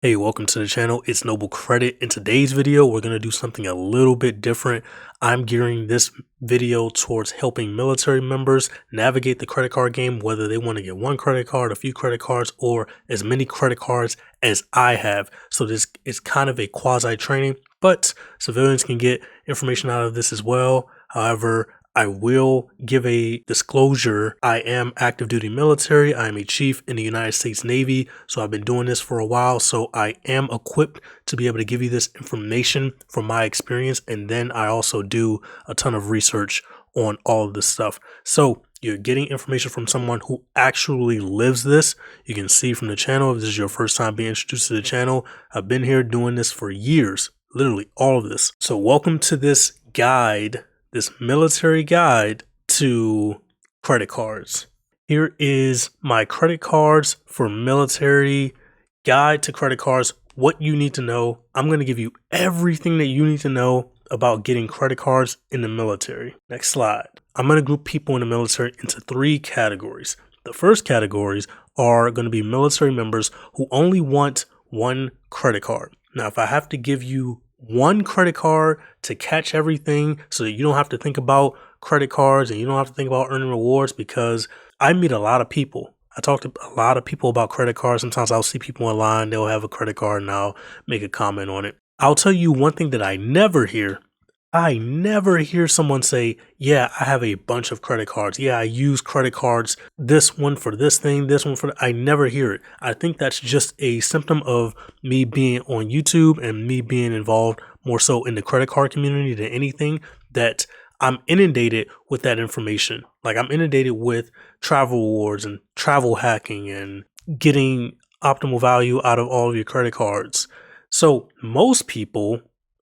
Hey, welcome to the channel. It's Noble Credit. In today's video, we're going to do something a little bit different. I'm gearing this video towards helping military members navigate the credit card game, whether they want to get one credit card, a few credit cards, or as many credit cards as I have. So this is kind of a quasi training, but civilians can get information out of this as well. However, I will give a disclosure. I am active duty military. I am a chief in the United States Navy. So I've been doing this for a while. So I am equipped to be able to give you this information from my experience. And then I also do a ton of research on all of this stuff. So you're getting information from someone who actually lives this. You can see from the channel, if this is your first time being introduced to the channel, I've been here doing this for years, literally all of this. So welcome to this guide, this military guide to credit cards. Here is my credit cards for military guide to credit cards, what you need to know. I'm going to give you everything that you need to know about getting credit cards in the military. Next slide. I'm going to group people in the military into three categories. The first categories are going to be military members who only want one credit card. Now, if I have to give you one credit card to catch everything so that you don't have to think about credit cards and you don't have to think about earning rewards, because I meet a lot of people. I talk to a lot of people about credit cards. Sometimes I'll see people online, they'll have a credit card and I'll make a comment on it. I'll tell you one thing that I never hear. I never hear someone say, yeah, I have a bunch of credit cards. Yeah, I use credit cards. This one for this thing, this one for I never hear it. I think that's just a symptom of me being on YouTube and me being involved more so in the credit card community than anything, that I'm inundated with that information. Like I'm inundated with travel rewards and travel hacking and getting optimal value out of all of your credit cards. So most people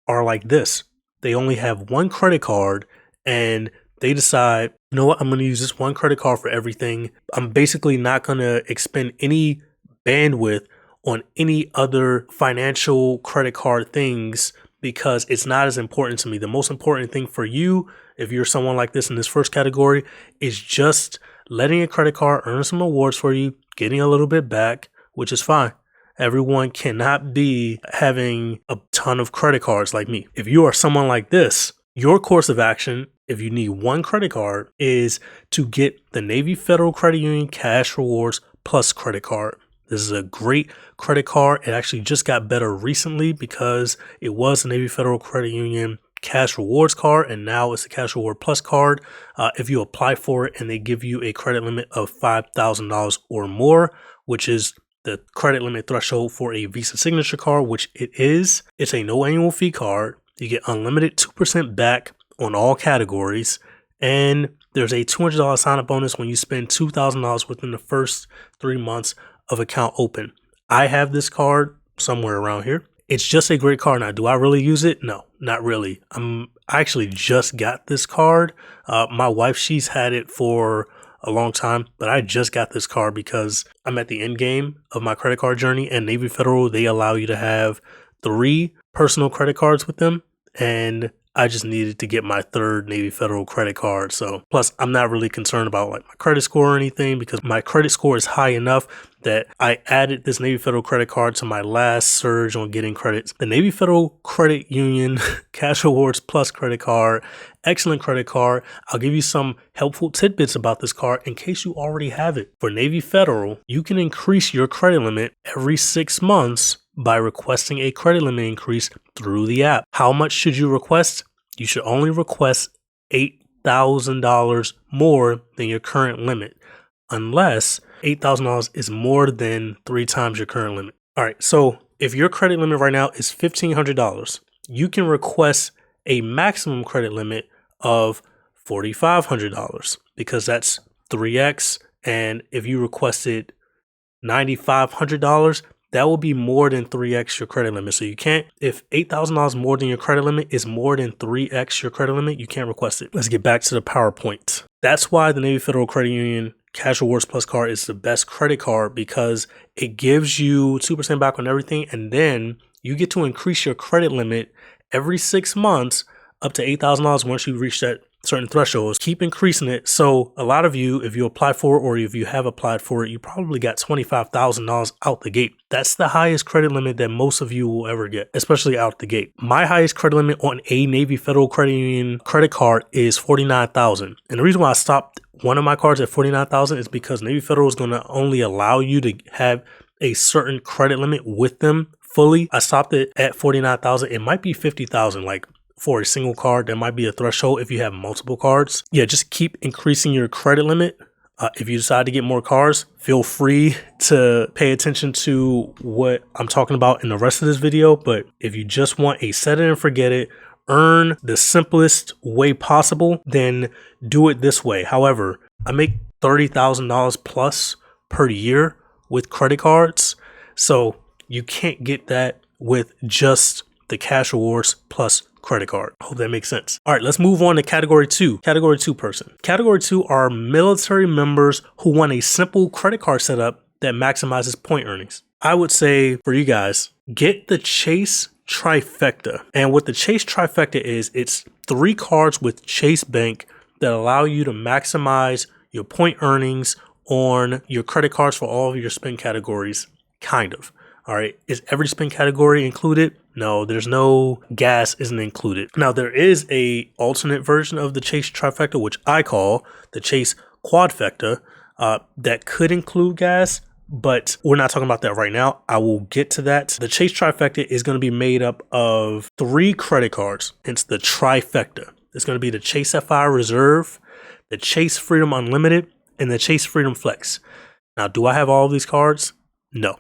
are like this. They only have one credit card and they decide, you know what, I'm going to use this one credit card for everything. I'm basically not going to expend any bandwidth on any other financial credit card things because it's not as important to me. The most important thing for you, if you're someone like this in this first category, is just letting a credit card earn some rewards for you, getting a little bit back, which is fine. Everyone cannot be having a ton of credit cards like me. If you are someone like this, your course of action, if you need one credit card, is to get the Navy Federal Credit Union Cash Rewards Plus credit card. This is a great credit card. It actually just got better recently because it was the Navy Federal Credit Union Cash Rewards card, and now it's a Cash Reward Plus card. If you apply for it and they give you a credit limit of $5,000 or more, which is the credit limit threshold for a Visa signature card, which it is. It's a no annual fee card. You get unlimited 2% back on all categories. And there's a $200 sign-up bonus when you spend $2,000 within the first 3 months of account open. I have this card somewhere around here. It's just a great card. Now, do I really use it? No, not really. I actually just got this card. My wife, she's had it for a long time, but I just got this card because I'm at the end game of my credit card journey, and Navy Federal, they allow you to have 3 personal credit cards with them, and I just needed to get my 3rd Navy Federal credit card. So plus I'm not really concerned about like my credit score or anything because my credit score is high enough that I added this Navy Federal credit card to my last surge on getting credits. The Navy Federal Credit Union Cash Rewards Plus credit card, excellent credit card. I'll give you some helpful tidbits about this card in case you already have it. For Navy Federal, you can increase your credit limit every 6 months by requesting a credit limit increase through the app. How much should you request? You should only request $8,000 more than your current limit, unless $8,000 is more than 3 times your current limit. All right, so if your credit limit right now is $1,500, you can request a maximum credit limit of $4,500 because that's 3x. And if you requested $9,500, that will be more than 3x your credit limit. So you can't, if $8,000 more than your credit limit is more than 3x your credit limit, you can't request it. Let's get back to the PowerPoint. That's why the Navy Federal Credit Union Cash Rewards Plus card is the best credit card, because it gives you 2% back on everything. And then you get to increase your credit limit every 6 months up to $8,000 once you reach that certain thresholds, keep increasing it. So a lot of you, if you apply for it or if you have applied for it, you probably got $25,000 out the gate. That's the highest credit limit that most of you will ever get, especially out the gate. My highest credit limit on a Navy Federal Credit Union credit card is $49,000. And the reason why I stopped one of my cards at $49,000 is because Navy Federal is going to only allow you to have a certain credit limit with them fully. I stopped it at $49,000. It might be $50,000, like for a single card. There might be a threshold if you have multiple cards. Yeah, just keep increasing your credit limit. If you decide to get more cards, feel free to pay attention to what I'm talking about in the rest of this video. But if you just want a set it and forget it, earn the simplest way possible, then do it this way. However, I make $30,000 plus per year with credit cards. So you can't get that with just the cash rewards plus credit card. Hope that makes sense. All right, let's move on to category 2. Category 2 person. Category 2 are military members who want a simple credit card setup that maximizes point earnings. I would say for you guys, get the Chase Trifecta. And what the Chase Trifecta is, it's 3 cards with Chase Bank that allow you to maximize your point earnings on your credit cards for all of your spend categories, kind of. All right, is every spend category included? No, there's no gas isn't included. Now, there is a alternate version of the Chase Trifecta, which I call the Chase Quadfecta, that could include gas, but we're not talking about that right now. I will get to that. The Chase Trifecta is going to be made up of 3 credit cards. Hence the Trifecta. It's going to be the Chase Sapphire Reserve, the Chase Freedom Unlimited, and the Chase Freedom Flex. Now, do I have all of these cards? No.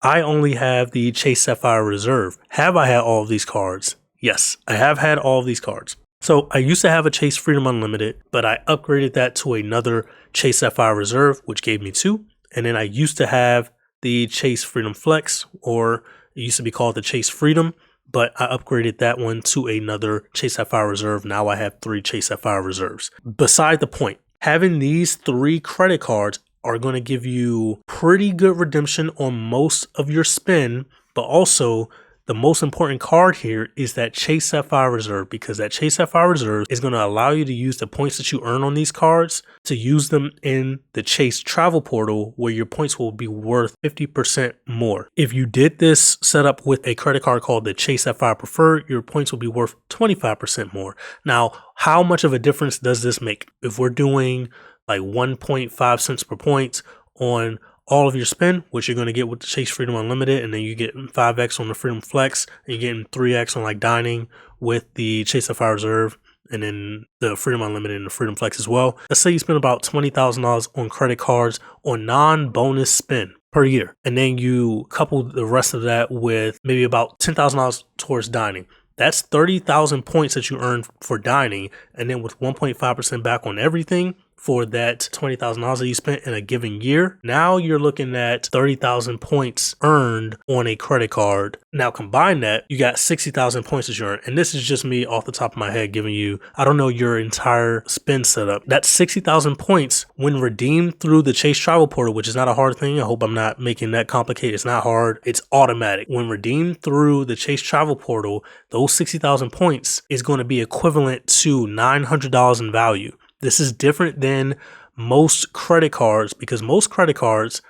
I only have the Chase Sapphire Reserve. Have I had all of these cards? Yes, I have had all of these cards. So I used to have a Chase Freedom Unlimited, but I upgraded that to another Chase Sapphire Reserve, which gave me 2. And then I used to have the Chase Freedom Flex, or it used to be called the Chase Freedom, but I upgraded that one to another Chase Sapphire Reserve. Now I have 3 Chase Sapphire Reserves. Beside the point, having these 3 credit cards are going to give you pretty good redemption on most of your spend, but also the most important card here is that Chase Sapphire Reserve, because that Chase Sapphire Reserve is going to allow you to use the points that you earn on these cards to use them in the Chase travel portal, where your points will be worth 50% more. If you did this setup with a credit card called the Chase Sapphire Preferred, your points will be worth 25% more. Now, how much of a difference does this make? If we're doing like 1.5 cents per point on all of your spend, which you're going to get with the Chase Freedom Unlimited, and then you get 5x on the Freedom Flex, and you're getting 3x on like dining with the Chase Sapphire Reserve, and then the Freedom Unlimited and the Freedom Flex as well. Let's say you spend about $20,000 on credit cards on non-bonus spend per year, and then you couple the rest of that with maybe about $10,000 towards dining. That's 30,000 points that you earn for dining, and then with 1.5% back on everything, for that $20,000 that you spent in a given year, now you're looking at 30,000 points earned on a credit card. Now combine that, you got 60,000 points that you earn. And this is just me off the top of my head giving you, I don't know your entire spend setup. That's 60,000 points when redeemed through the Chase Travel Portal, which is not a hard thing. I hope I'm not making that complicated. It's not hard. It's automatic. When redeemed through the Chase Travel Portal, those 60,000 points is going to be equivalent to $900 in value. This is different than most credit cards, because most credit cards,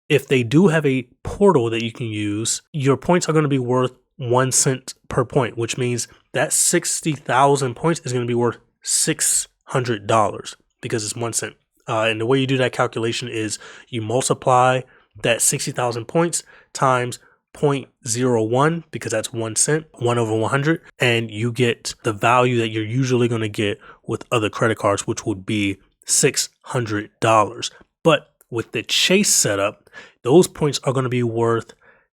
if they do have a portal that you can use, your points are going to be worth 1 cent per point, which means that 60,000 points is going to be worth $600 because it's 1 cent. And the way you do that calculation is you multiply that 60,000 points times 0.01, because that's 1 cent, 1 over 100, and you get the value that you're usually going to get with other credit cards, which would be $600. But with the Chase setup, those points are going to be worth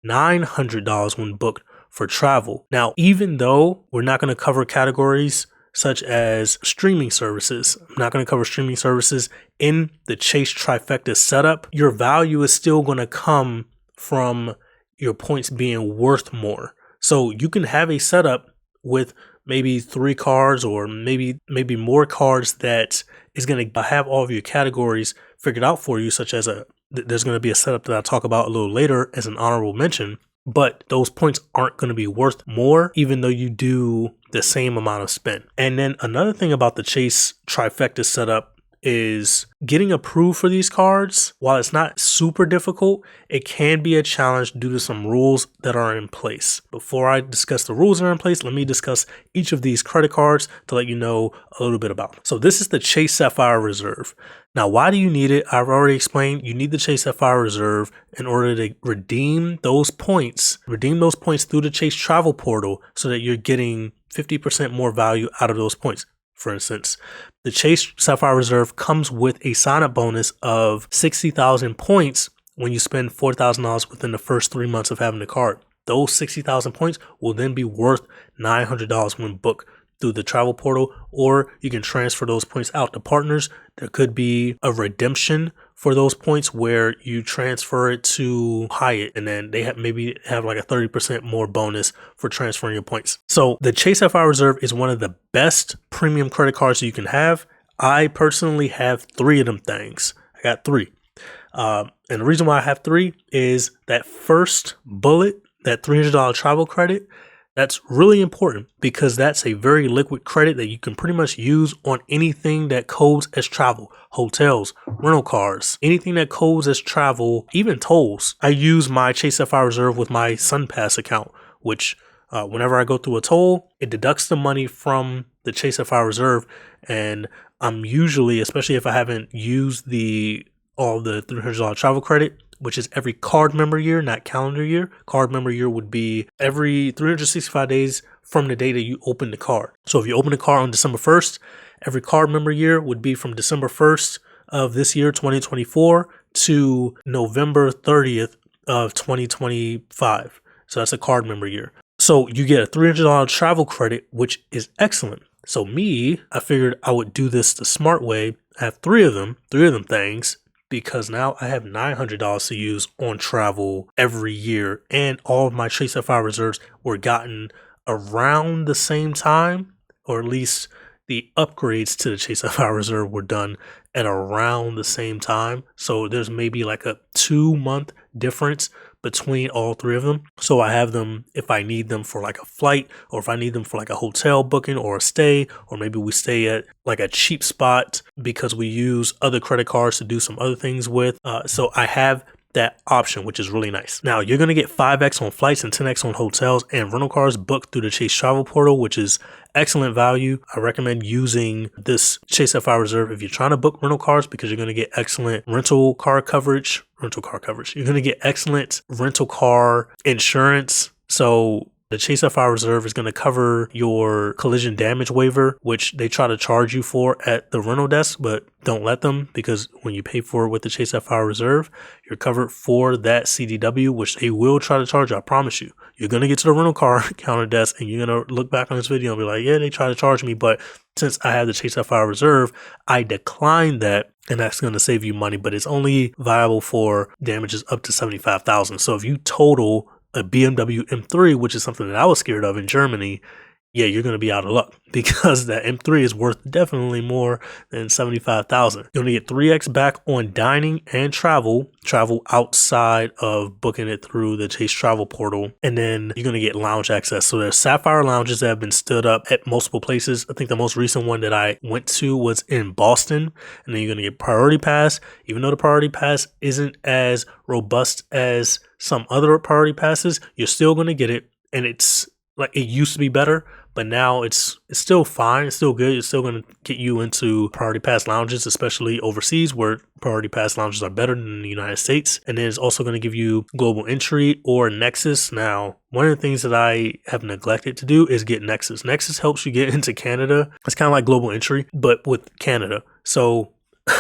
$900 when booked for travel. Now, even though we're not going to cover categories such as streaming services, I'm not going to cover streaming services in the Chase Trifecta setup, your value is still going to come from your points being worth more. So you can have a setup with maybe 3 cards or maybe more cards that is going to have all of your categories figured out for you, such as there's going to be a setup that I'll talk about a little later as an honorable mention, but those points aren't going to be worth more even though you do the same amount of spend. And then another thing about the Chase Trifecta setup is getting approved for these cards. While it's not super difficult, it can be a challenge due to some rules that are in place. Before I discuss the rules that are in place, let me discuss each of these credit cards to let you know a little bit about them. So this is the Chase Sapphire Reserve. Now, why do you need it? I've already explained. You need the Chase Sapphire Reserve in order to redeem those points through the Chase Travel Portal so that you're getting 50% more value out of those points. For instance, the Chase Sapphire Reserve comes with a sign-up bonus of 60,000 points when you spend $4,000 within the first 3 months of having the card. Those 60,000 points will then be worth $900 when booked through the travel portal, or you can transfer those points out to partners. There could be a redemption for those points where you transfer it to Hyatt and then they maybe have like a 30% more bonus for transferring your points. So the Chase Sapphire Reserve is one of the best premium credit cards you can have. I personally have 3 of them things. I got 3. And the reason why I have 3 is that first bullet, that $300 travel credit, that's really important because that's a very liquid credit that you can pretty much use on anything that codes as travel. Hotels, rental cars, anything that codes as travel, even tolls. I use my Chase Sapphire Reserve with my SunPass account, which whenever I go through a toll, it deducts the money from the Chase Sapphire Reserve. And I'm usually, especially if I haven't used all the $300 travel credit, which is every card member year, not calendar year. Card member year would be every 365 days from the day that you open the card. So if you open the card on December 1st, every card member year would be from December 1st of this year, 2024, to November 30th of 2025. So that's a card member year. So you get a $300 travel credit, which is excellent. So I figured I would do this the smart way. I have 3 of them things, because now I have $900 to use on travel every year, and all of my Chase Sapphire Reserves were gotten around the same time, or at least the upgrades to the Chase Sapphire Reserve were done at around the same time. So there's maybe like a 2-month difference between all 3 of them. So I have them if I need them for like a flight, or if I need them for like a hotel booking or a stay, or maybe we stay at like a cheap spot because we use other credit cards to do some other things with. So I have that option, which is really nice. Now you're going to get 5x on flights and 10x on hotels and rental cars booked through the Chase Travel Portal, which is excellent value. I recommend using this Chase Sapphire Reserve if you're trying to book rental cars, because you're going to get excellent rental car coverage. You're going to get excellent rental car insurance. So the Chase Sapphire Reserve is going to cover your collision damage waiver, which they try to charge you for at the rental desk, but don't let them, because when you pay for it with the Chase Sapphire Reserve, you're covered for that CDW, which they will try to charge you. I promise you. You're going to get to the rental car counter desk and you're going to look back on this video and be like, yeah, they try to charge me, but since I have the Chase Sapphire Reserve, I decline that. And that's going to save you money, but it's only viable for damages up to $75,000. So if you total a BMW M3, which is something that I was scared of in Germany, yeah, you're going to be out of luck, because that M3 is worth definitely more than $75,000. You're going to get 3x back on dining and travel outside of booking it through the Chase Travel Portal. And then you're going to get lounge access. So there's Sapphire lounges that have been stood up at multiple places. I think the most recent one that I went to was in Boston. And then you're going to get Priority Pass. Even though the Priority Pass isn't as robust as some other Priority Passes, you're still going to get it. And it's like, it used to be better, but now it's still fine. It's still good. It's still going to get you into Priority Pass lounges, especially overseas, where Priority Pass lounges are better than in the United States. And then it's also going to give you global entry or Nexus. Now, one of the things that I have neglected to do is get Nexus. Nexus helps you get into Canada. It's kind of like global entry, but with Canada. So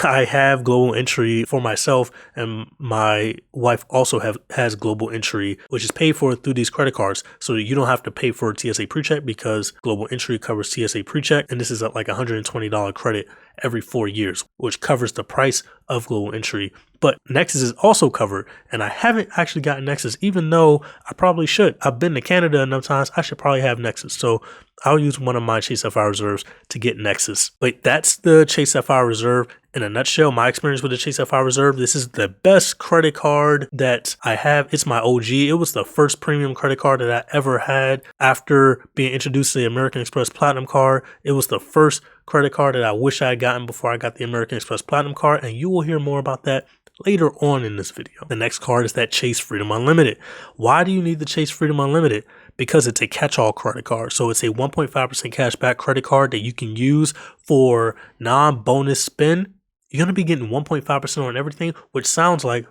I have global entry for myself, and my wife also has global entry, which is paid for through these credit cards, so that you don't have to pay for TSA PreCheck, because global entry covers TSA PreCheck, and this is like $120 credit every 4 years, which covers the price of global entry. But Nexus is also covered, and I haven't actually gotten Nexus, even though I probably should. I've been to Canada enough times. I should probably have Nexus. So I'll use one of my Chase Sapphire Reserves to get Nexus. But that's the Chase Sapphire Reserve. in a nutshell, my experience with the Chase Sapphire Reserve, this is the best credit card that I have. It's my OG. It was the first premium credit card that I ever had after being introduced to the American Express Platinum card. It was the first credit card that I wish I had gotten before I got the American Express Platinum card, and you will hear more about that later on in this video. The next card is that Chase Freedom Unlimited. Why do you need the Chase Freedom Unlimited? Because it's a catch-all credit card. So it's a 1.5% cash back credit card that you can use for non-bonus spend. You're going to be getting 1.5% on everything, which sounds like,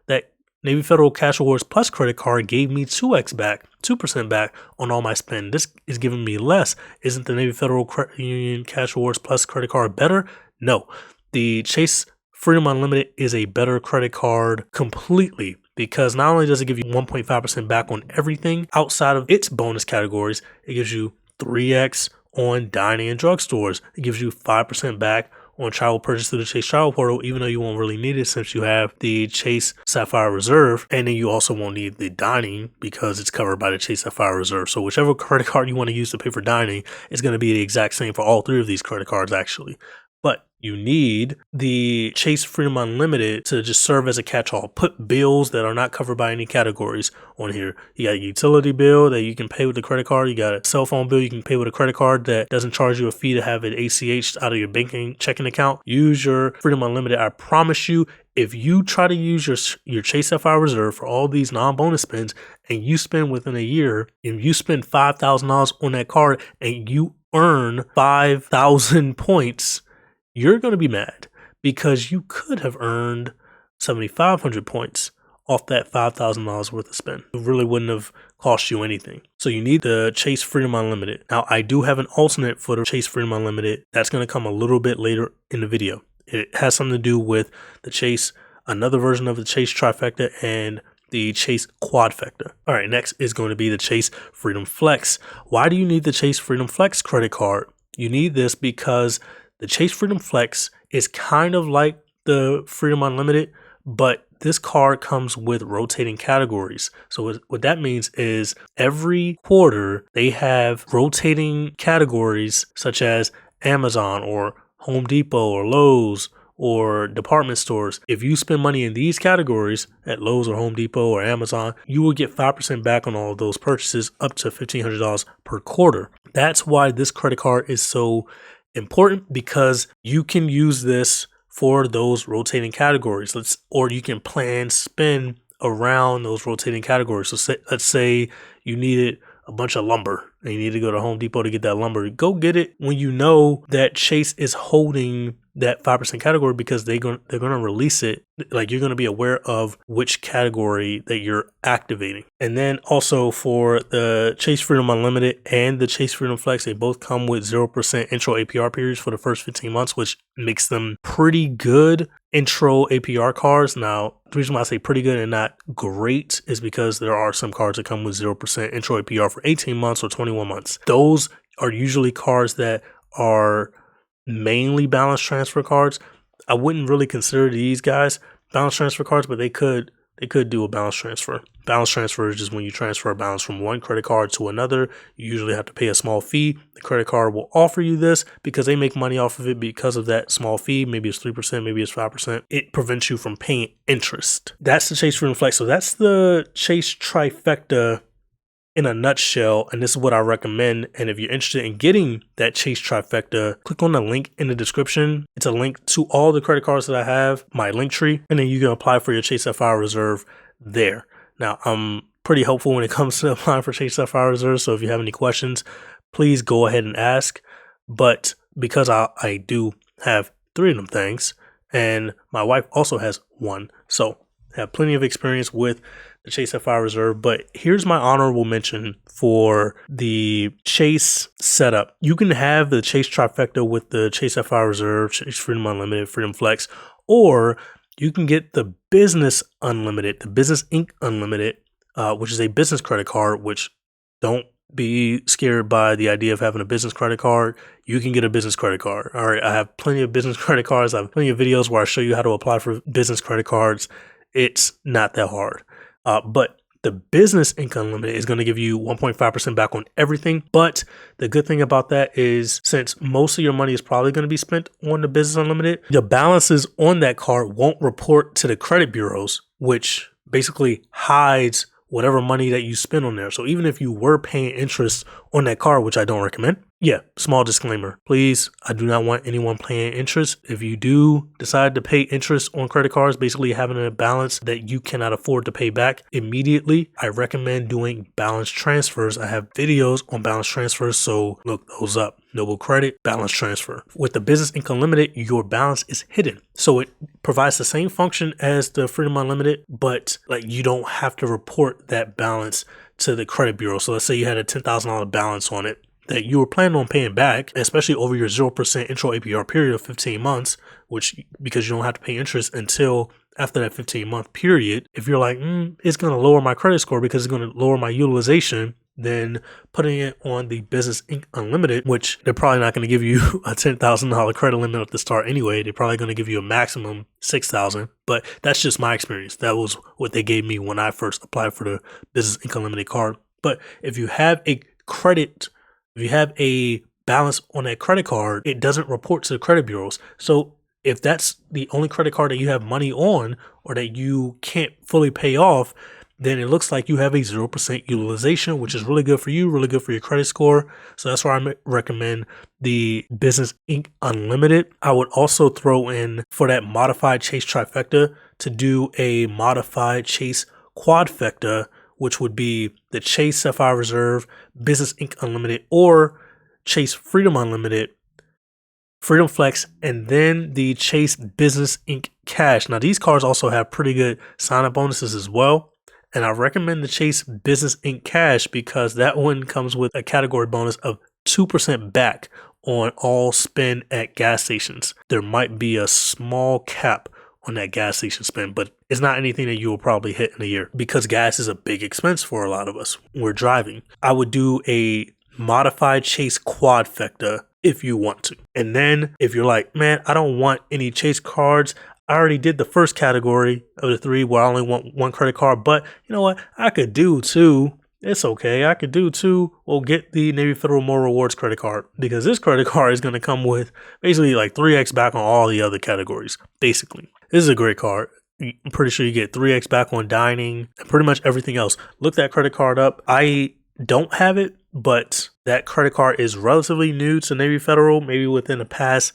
that Navy Federal Cash Rewards Plus credit card gave me 2x back, 2% back on all my spend. This is giving me less. Isn't the Navy Federal Credit Union Cash Rewards Plus credit card better? No. The Chase Freedom Unlimited is a better credit card completely, because not only does it give you 1.5% back on everything outside of its bonus categories, it gives you 3x on dining and drugstores. It gives you 5% back on travel purchase through the Chase Travel Portal, even though you won't really need it since you have the Chase Sapphire Reserve. And then you also won't need the dining because it's covered by the Chase Sapphire Reserve. So whichever credit card you want to use to pay for dining is going to be the exact same for all three of these credit cards, actually. But you need the Chase Freedom Unlimited to just serve as a catch-all. Put bills that are not covered by any categories on here. You got a utility bill that you can pay with the credit card. You got a cell phone bill you can pay with a credit card that doesn't charge you a fee to have it ACH out of your banking checking account. Use your Freedom Unlimited. I promise you, if you try to use your Chase Sapphire Reserve for all these non-bonus spends and you spend within a year, and you spend $5,000 on that card and you earn 5,000 points, you're going to be mad because you could have earned 7,500 points off that $5,000 worth of spend. It really wouldn't have cost you anything. So you need the Chase Freedom Unlimited. Now, I do have an alternate for the Chase Freedom Unlimited. That's going to come a little bit later in the video. It has something to do with the Chase, another version of the Chase Trifecta, and the Chase Quadfecta. All right, next is going to be the Chase Freedom Flex. Why do you need the Chase Freedom Flex credit card? You need this because the Chase Freedom Flex is kind of like the Freedom Unlimited, but this card comes with rotating categories. So what that means is every quarter they have rotating categories such as Amazon or Home Depot or Lowe's or department stores. If you spend money in these categories at Lowe's or Home Depot or Amazon, you will get 5% back on all of those purchases up to $1,500 per quarter. That's why this credit card is so important, because you can use this for those rotating categories. Or you can plan spend around those rotating categories. So let's say you needed a bunch of lumber and you need to go to Home Depot to get that lumber. Go get it when you know that Chase is holding that 5% category, because they're going to release it. Like, you're going to be aware of which category that you're activating. And then also for the Chase Freedom Unlimited and the Chase Freedom Flex, they both come with 0% intro APR periods for the first 15 months, which makes them pretty good intro APR cards. Now, the reason why I say pretty good and not great is because there are some cards that come with 0% intro APR for 18 months or 21 months. Those are usually cards that are mainly balance transfer cards. I wouldn't really consider these guys balance transfer cards, but they could do a balance transfer. Balance transfer is just when you transfer a balance from one credit card to another. You usually have to pay a small fee. The credit card will offer you this because they make money off of it because of that small fee. Maybe it's 3%, maybe it's 5%. It prevents you from paying interest. That's the Chase Freedom Flex. So that's the Chase Trifecta in a nutshell, and this is what I recommend. And if you're interested in getting that Chase Trifecta, click on the link in the description. It's a link to all the credit cards that I have, my link tree, and then you can apply for your Chase Sapphire Reserve there. Now, I'm pretty helpful when it comes to applying for Chase Sapphire Reserve, so if you have any questions, please go ahead and ask. But because I do have 3 of them things, and my wife also has 1, so I have plenty of experience with the Chase Sapphire Reserve. But here's my honorable mention for the Chase setup. You can have the Chase Trifecta with the Chase Sapphire Reserve, Chase Freedom Unlimited, Freedom Flex, or you can get the Business Unlimited, the Business Inc. Unlimited, which is a business credit card, which don't be scared by the idea of having a business credit card. You can get a business credit card. All right, I have plenty of business credit cards. I have plenty of videos where I show you how to apply for business credit cards. It's not that hard. But The Business Ink Unlimited is going to give you 1.5% back on everything. But the good thing about that is, since most of your money is probably going to be spent on the Business Unlimited, the balances on that card won't report to the credit bureaus, which basically hides whatever money that you spend on there. So even if you were paying interest on that card, which I don't recommend, yeah, small disclaimer, please, I do not want anyone paying interest. If you do decide to pay interest on credit cards, basically having a balance that you cannot afford to pay back immediately, I recommend doing balance transfers. I have videos on balance transfers, so look those up. Noble Credit, balance transfer. With the Business Ink Unlimited, your balance is hidden. So it provides the same function as the Freedom Unlimited, but like you don't have to report that balance to the credit bureau. So let's say you had a $10,000 balance on it that you were planning on paying back, especially over your 0% intro APR period of 15 months, which because you don't have to pay interest until after that 15-month period. If you're like, it's going to lower my credit score because it's going to lower my utilization, then putting it on the Business Ink Unlimited, which they're probably not going to give you a $10,000 credit limit at the start anyway. They're probably going to give you a maximum $6,000, but that's just my experience. That was what they gave me when I first applied for the Business Ink Unlimited card. But if you have a balance on that credit card, it doesn't report to the credit bureaus. So if that's the only credit card that you have money on or that you can't fully pay off, then it looks like you have a 0% utilization, which is really good for you, really good for your credit score. So that's why I recommend the Business Ink Unlimited. I would also throw in, for that modified Chase Trifecta, to do a modified Chase Quadfecta, which would be the Chase Sapphire Reserve, Business Ink Unlimited, or Chase Freedom Unlimited, Freedom Flex, and then the Chase Business Ink Cash. Now, these cards also have pretty good sign-up bonuses as well. And I recommend the Chase Business Ink Cash because that one comes with a category bonus of 2% back on all spend at gas stations. There might be a small cap on that gas station spend, but it's not anything that you will probably hit in a year because gas is a big expense for a lot of us. We're driving. I would do a modified Chase Quadfecta if you want to. And then if you're like, man, I don't want any Chase cards, I already did the first category of the three where I only want one credit card, but you know what? I could do two. It's okay. I could do two. We'll get the Navy Federal More Rewards credit card because this credit card is going to come with basically like 3x back on all the other categories. Basically, this is a great card. I'm pretty sure you get 3x back on dining and pretty much everything else. Look that credit card up. I don't have it, but that credit card is relatively new to Navy Federal, maybe within the past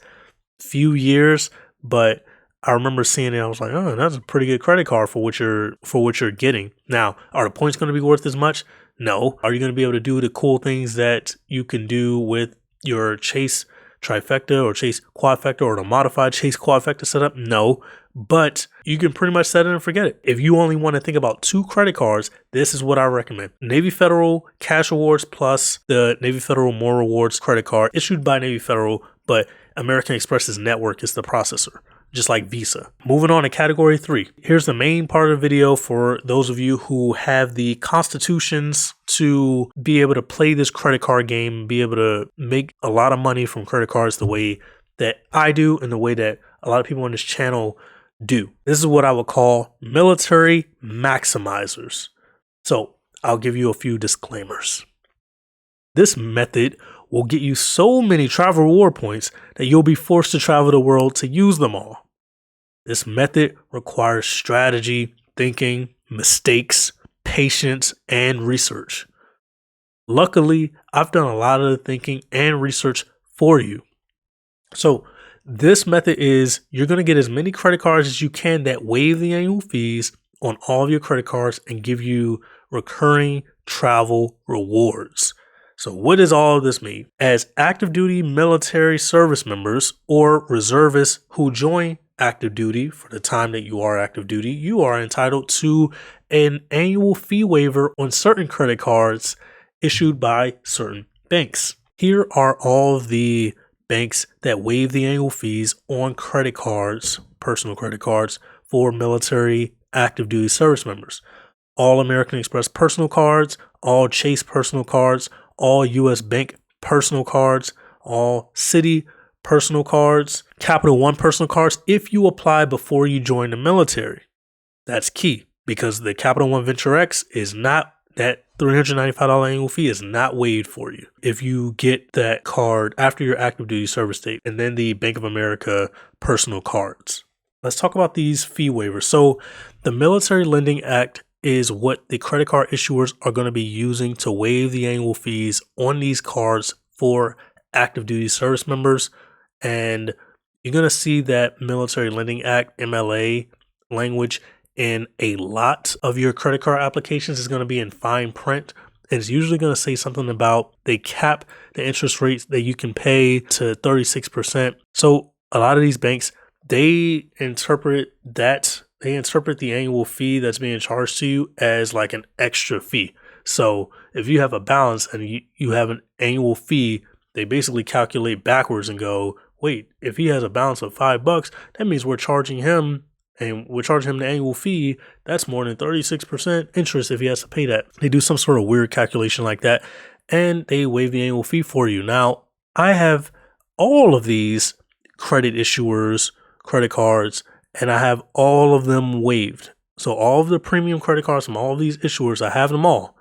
few years, but I remember seeing it. I was like, oh, that's a pretty good credit card for what you're getting. Now, are the points going to be worth as much? No. Are you going to be able to do the cool things that you can do with your Chase Trifecta or Chase Quadfecta or the modified Chase Quadfecta setup? No. But you can pretty much set it and forget it. If you only want to think about two credit cards, this is what I recommend. Navy Federal Cash Awards plus the Navy Federal More Rewards credit card issued by Navy Federal, but American Express's network is the processor, just like Visa. Moving on to category 3. Here's the main part of the video for those of you who have the constitutions to be able to play this credit card game, be able to make a lot of money from credit cards the way that I do and the way that a lot of people on this channel do. This is what I would call military maximizers. So I'll give you a few disclaimers. This method will get you so many travel reward points that you'll be forced to travel the world to use them all. This method requires strategy, thinking, mistakes, patience, and research. Luckily, I've done a lot of the thinking and research for you. So this method is you're going to get as many credit cards as you can that waive the annual fees on all of your credit cards and give you recurring travel rewards. So what does all of this mean? As active duty military service members or reservists who join active duty for the time that you are active duty, you are entitled to an annual fee waiver on certain credit cards issued by certain banks. Here are all of the banks that waive the annual fees on credit cards, personal credit cards for military active duty service members. All American Express personal cards, all Chase personal cards, all U.S. Bank personal cards, all Citi personal cards, Capital One personal cards if you apply before you join the military. That's key. because the Capital One Venture X is not, that $395 annual fee is not waived for you if you get that card after your active duty service date, and then the Bank of America personal cards. Let's talk about these fee waivers. So the Military Lending Act is what the credit card issuers are going to be using to waive the annual fees on these cards for active duty service members. And you're going to see that Military Lending Act, MLA language, in a lot of your credit card applications. Is going to be in fine print. And it's usually going to say something about they cap the interest rates that you can pay to 36%. So a lot of these banks, they interpret the annual fee that's being charged to you as like an extra fee. So if you have a balance and you have an annual fee, they basically calculate backwards and go, wait, if he has a balance of $5, that means we're charging him the annual fee. That's more than 36% interest if he has to pay that. They do some sort of weird calculation like that, and they waive the annual fee for you. Now, I have all of these credit issuers, credit cards, and I have all of them waived. So all of the premium credit cards from all of these issuers, I have them all,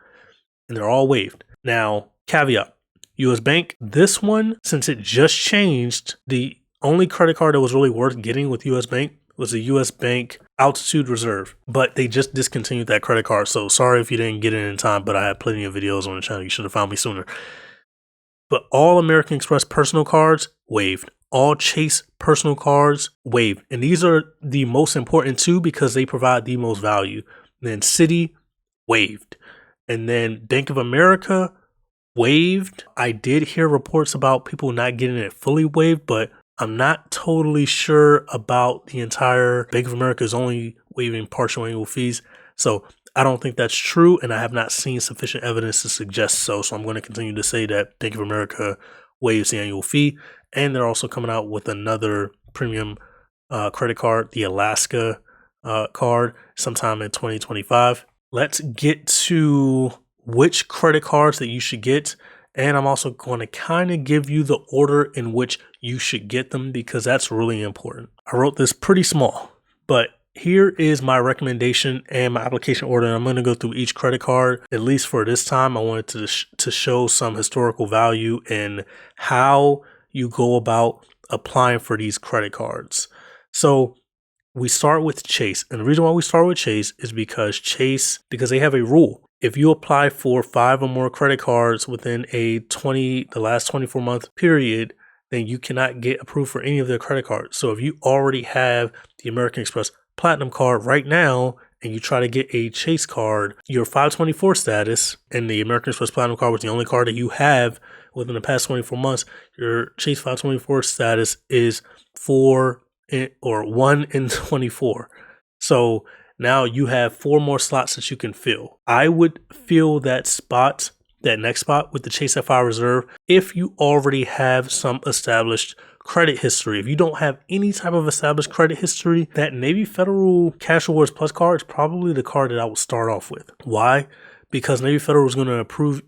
and they're all waived. Now, caveat, US Bank, this one, since it just changed, the only credit card that was really worth getting with US Bank was the US Bank Altitude Reserve, but they just discontinued that credit card. So sorry if you didn't get it in time, but I had plenty of videos on the channel. You should have found me sooner. But all American Express personal cards, waived. All Chase personal cards, waived. And these are the most important too because they provide the most value. And then Citi, waived. And then Bank of America, waived. I did hear reports about people not getting it fully waived, but I'm not totally sure about the entire Bank of America is only waiving partial annual fees. So I don't think that's true, and I have not seen sufficient evidence to suggest so. So I'm going to continue to say that Bank of America waives the annual fee. And they're also coming out with another premium credit card, the Alaska card, sometime in 2025. Let's get to which credit cards that you should get. And I'm also going to kind of give you the order in which you should get them because that's really important. I wrote this pretty small, but here is my recommendation and my application order. I'm going to go through each credit card, at least for this time. I wanted to show some historical value in how you go about applying for these credit cards. So we start with Chase. And the reason why we start with Chase is because they have a rule. If you apply for 5 or more credit cards within the last 24-month period, then you cannot get approved for any of their credit cards. So if you already have the American Express Platinum card right now and you try to get a Chase card, your 524 status, and the American Express Platinum card was the only card that you have within the past 24 months, your Chase 524 status is 1 in 24. So now you have 4 more slots that you can fill. I would fill that next spot with the Chase Sapphire Reserve if you already have some established credit history. If you don't have any type of established credit history, that Navy Federal Cash Rewards Plus card is probably the card that I would start off with. Why? Because Navy Federal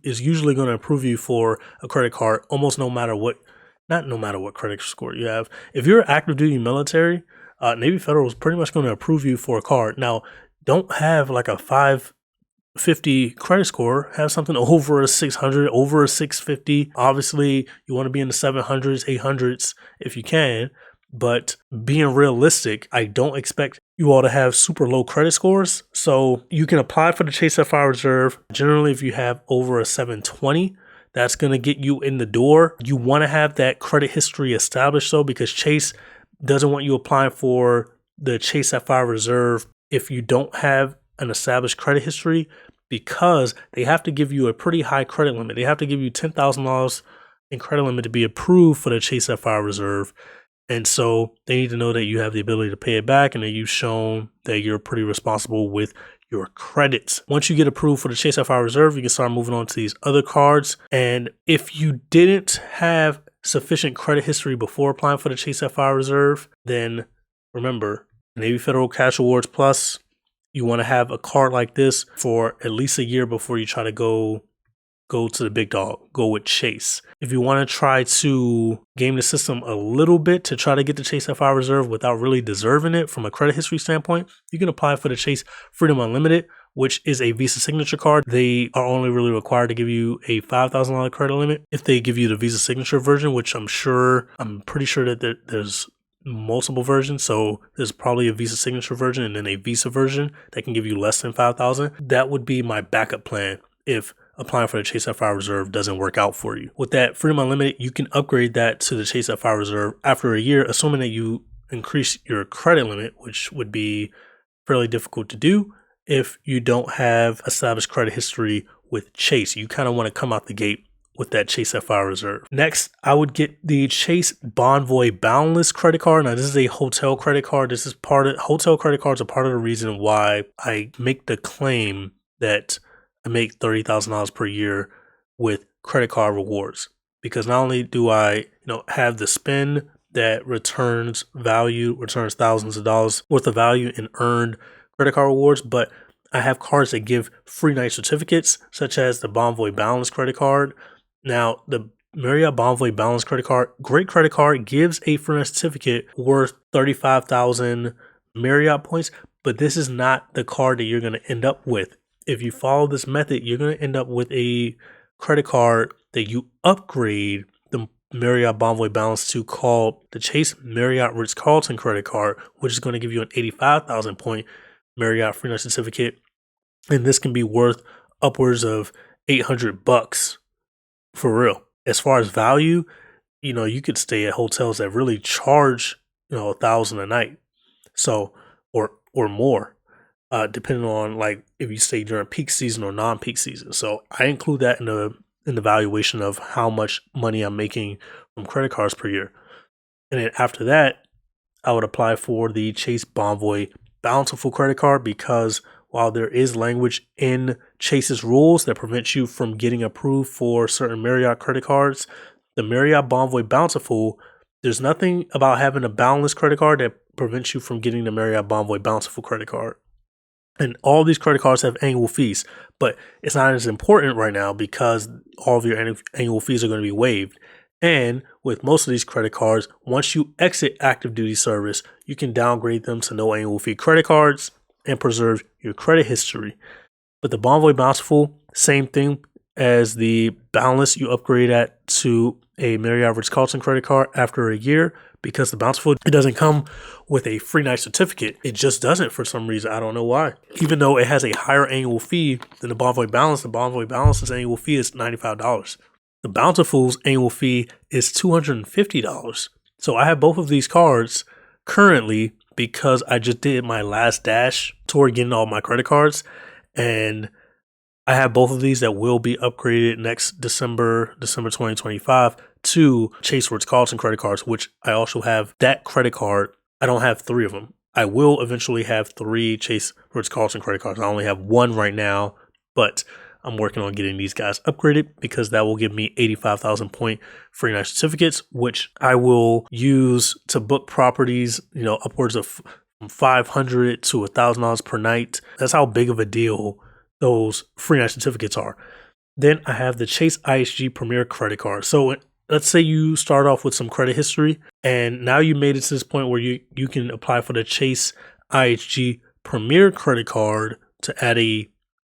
is usually going to approve you for a credit card almost no matter what credit score you have. If you're active duty military, Navy Federal is pretty much going to approve you for a card. Now, don't have like a 550 credit score. Have something over a 600, over a 650. Obviously, you want to be in the 700s, 800s if you can. But being realistic, I don't expect you all to have super low credit scores. So you can apply for the Chase Sapphire Reserve. Generally, if you have over a 720, that's going to get you in the door. You want to have that credit history established though, because Chase doesn't want you applying for the Chase Sapphire Reserve if you don't have an established credit history, because they have to give you a pretty high credit limit. They have to give you $10,000 in credit limit to be approved for the Chase Sapphire Reserve. And so they need to know that you have the ability to pay it back and that you've shown that you're pretty responsible with your credits. Once you get approved for the Chase Sapphire Reserve, you can start moving on to these other cards. And if you didn't have sufficient credit history before applying for the Chase Sapphire Reserve, then remember, Navy Federal Cash Rewards Plus, you want to have a card like this for at least a year before you try to go go to the big dog, go with Chase. If you want to try to game the system a little bit to try to get the Chase Sapphire Reserve without really deserving it from a credit history standpoint, you can apply for the Chase Freedom Unlimited, which is a Visa signature card. They are only really required to give you a $5,000 credit limit if they give you the Visa signature version, which I'm pretty sure that there's multiple versions. So there's probably a Visa signature version and then a Visa version that can give you less than 5,000. That would be my backup plan if applying for the Chase Sapphire Reserve doesn't work out for you. With that Freedom Unlimited, you can upgrade that to the Chase Sapphire Reserve after a year, assuming that you increase your credit limit, which would be fairly difficult to do if you don't have established credit history with Chase. You kind of want to come out the gate with that Chase Sapphire Reserve. Next, I would get the Chase Bonvoy Boundless credit card. Now, this is a hotel credit card. Hotel credit cards are part of the reason why I make the claim that I make $30,000 per year with credit card rewards. Because not only do I, have the spend that returns thousands of dollars worth of value in earned credit card rewards, but I have cards that give free night certificates, such as the Bonvoy Balance credit card. Now, the Marriott Bonvoy Balance credit card, great credit card, gives a free night certificate worth 35,000 Marriott points, but this is not the card that you're going to end up with. If you follow this method, you're going to end up with a credit card that you upgrade the Marriott Bonvoy Balance to, called the Chase Marriott Ritz-Carlton credit card, which is going to give you an 85,000 point Marriott free night certificate. And this can be worth upwards of $800 for real. As far as value, you could stay at hotels that really charge, $1,000 a night. So, or more, depending on like if you stay during peak season or non-peak season. So I include that in the valuation of how much money I'm making from credit cards per year. And then after that, I would apply for the Chase Bonvoy Bountiful credit card, because while there is language in Chase's rules that prevents you from getting approved for certain Marriott credit cards, the Marriott Bonvoy Bountiful, there's nothing about having a boundless credit card that prevents you from getting the Marriott Bonvoy Bountiful credit card. And all these credit cards have annual fees, but it's not as important right now because all of your annual fees are going to be waived. And with most of these credit cards, once you exit active duty service, you can downgrade them to no annual fee credit cards and preserve your credit history. But the Bonvoy Bountiful, same thing as the Boundless, you upgrade that to a Marriott Ritz-Carlton credit card after a year, because the Bountiful, it doesn't come with a free night certificate. It just doesn't for some reason. I don't know why. Even though it has a higher annual fee than the Bonvoy Balance's annual fee is $95. The Bountiful's annual fee is $250. So I have both of these cards currently because I just did my last dash toward getting all my credit cards. And I have both of these that will be upgraded next December 2025 to Chase Ritz-Carlton credit cards, which I also have that credit card. I don't have three of them. I will eventually have 3 Chase Ritz-Carlton credit cards. I only have one right now, but I'm working on getting these guys upgraded because that will give me 85,000 point free night certificates, which I will use to book properties, upwards of $500 to $1,000 per night. That's how big of a deal those free night certificates are. Then I have the Chase IHG Premier credit card. So let's say you start off with some credit history and now you made it to this point where you can apply for the Chase IHG Premier credit card to add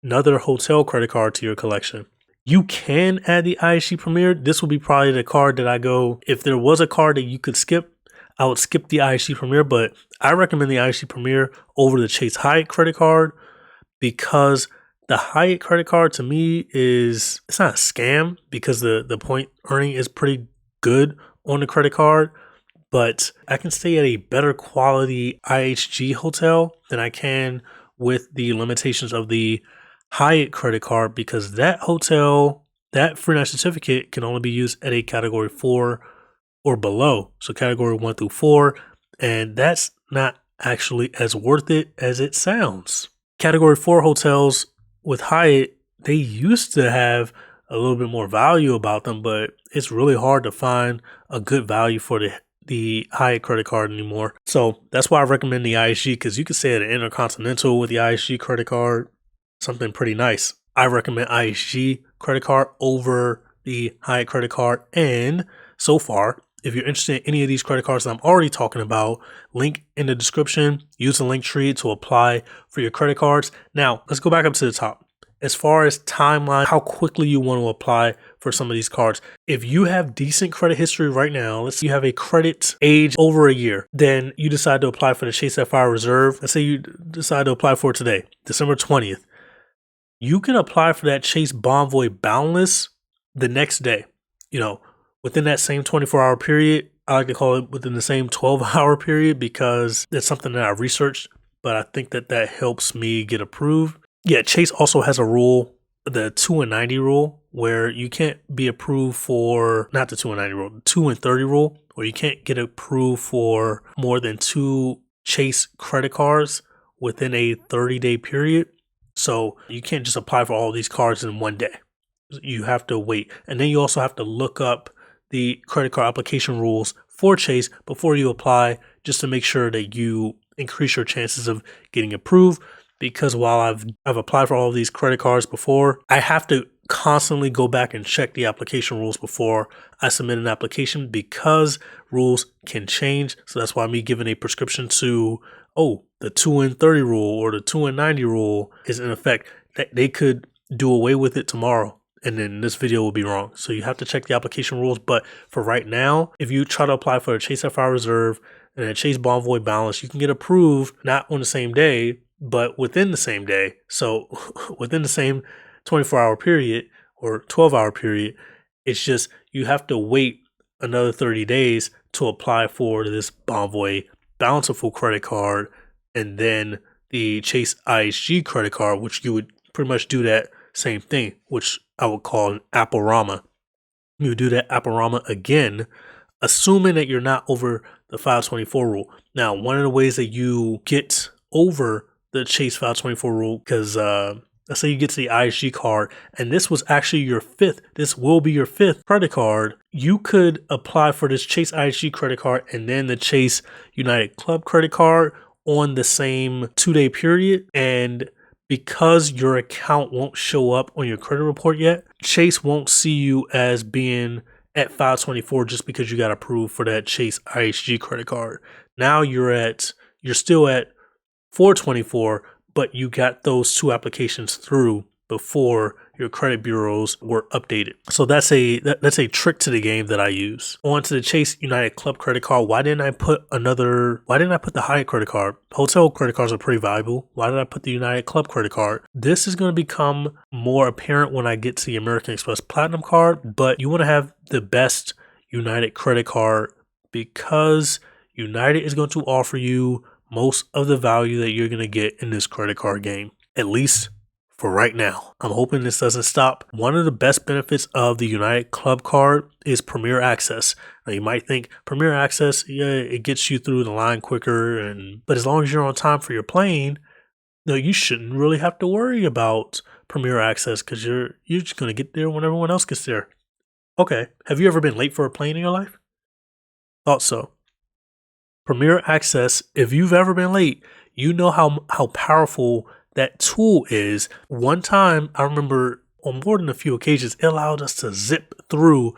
another hotel credit card to your collection. You can add the IHG Premier. This will be probably the card that I go, if there was a card that you could skip, I would skip the IHG Premier, but I recommend the IHG Premier over the Chase Hyatt credit card because the Hyatt credit card to me it's not a scam because the point earning is pretty good on the credit card, but I can stay at a better quality IHG hotel than I can with the limitations of the Hyatt credit card, because that hotel, that free night certificate can only be used at a category 4 or below. So category 1 through 4, and that's not actually as worth it as it sounds. Category 4 hotels with Hyatt, they used to have a little bit more value about them, but it's really hard to find a good value for the Hyatt credit card anymore. So that's why I recommend the IHG, because you can stay at an Intercontinental with the IHG credit card, something pretty nice. I recommend IHG credit card over the Hyatt credit card. And so far, if you're interested in any of these credit cards that I'm already talking about, link in the description. Use the link tree to apply for your credit cards. Now, let's go back up to the top. As far as timeline, how quickly you want to apply for some of these cards. If you have decent credit history right now, let's say you have a credit age over a year, then you decide to apply for the Chase Sapphire Reserve. Let's say you decide to apply for it today, December 20th. You can apply for that Chase Bonvoy Boundless the next day. You know, within that same 24-hour period. I like to call it within the same 12-hour period because it's something that I researched, but I think that helps me get approved. Yeah, Chase also has a rule, the 2 and 90 rule, where you can't be approved for, not the 2 and 90 rule, the 2 and 30 rule, where you can't get approved for more than 2 Chase credit cards within a 30-day period. So you can't just apply for all these cards in one day. You have to wait. And then you also have to look up the credit card application rules for Chase before you apply, just to make sure that you increase your chances of getting approved. Because while I've applied for all of these credit cards before, I have to constantly go back and check the application rules before I submit an application because rules can change. So that's why me giving a prescription to, the 2 and 30 rule or the 2 and 90 rule is in effect. They could do away with it tomorrow, and then this video will be wrong. So you have to check the application rules. But for right now, if you try to apply for a Chase Sapphire Reserve and a Chase Bonvoy Balance, you can get approved not on the same day, but within the same day. So within the same 24-hour period or 12-hour period, it's just you have to wait another 30 days to apply for this Bonvoy Bountiful credit card and then the Chase IHG credit card, which you would pretty much do that same thing, which I would call an Apple-rama. You would do that Apple-rama again, assuming that you're not over the 524 rule. Now, one of the ways that you get over the Chase 524 rule, because let's say you get to the IHG card, and this was actually your this will be your 5th credit card, you could apply for this Chase IHG credit card and then the Chase United Club credit card on the same 2-day period. And because your account won't show up on your credit report yet, Chase won't see you as being at 524 just because you got approved for that Chase IHG credit card. Now you're still at 424, but you got those 2 applications through before your credit bureaus were updated. So that's a trick to the game that I use. On to the Chase United Club credit card. Why didn't I put the Hyatt credit card? Hotel credit cards are pretty valuable. Why did I put the United Club credit card? This is going to become more apparent when I get to the American Express Platinum card, but you want to have the best United credit card because United is going to offer you most of the value that you're going to get in this credit card game, at least for right now. I'm hoping this doesn't stop. One of the best benefits of the United Club card is Premier Access. Now you might think Premier Access, yeah, it gets you through the line quicker, but as long as you're on time for your plane, you shouldn't really have to worry about Premier Access because you're just going to get there when everyone else gets there. Okay, have you ever been late for a plane in your life? Thought so. Premier Access, if you've ever been late, you know how powerful that tool is. One time, I remember on more than a few occasions, it allowed us to zip through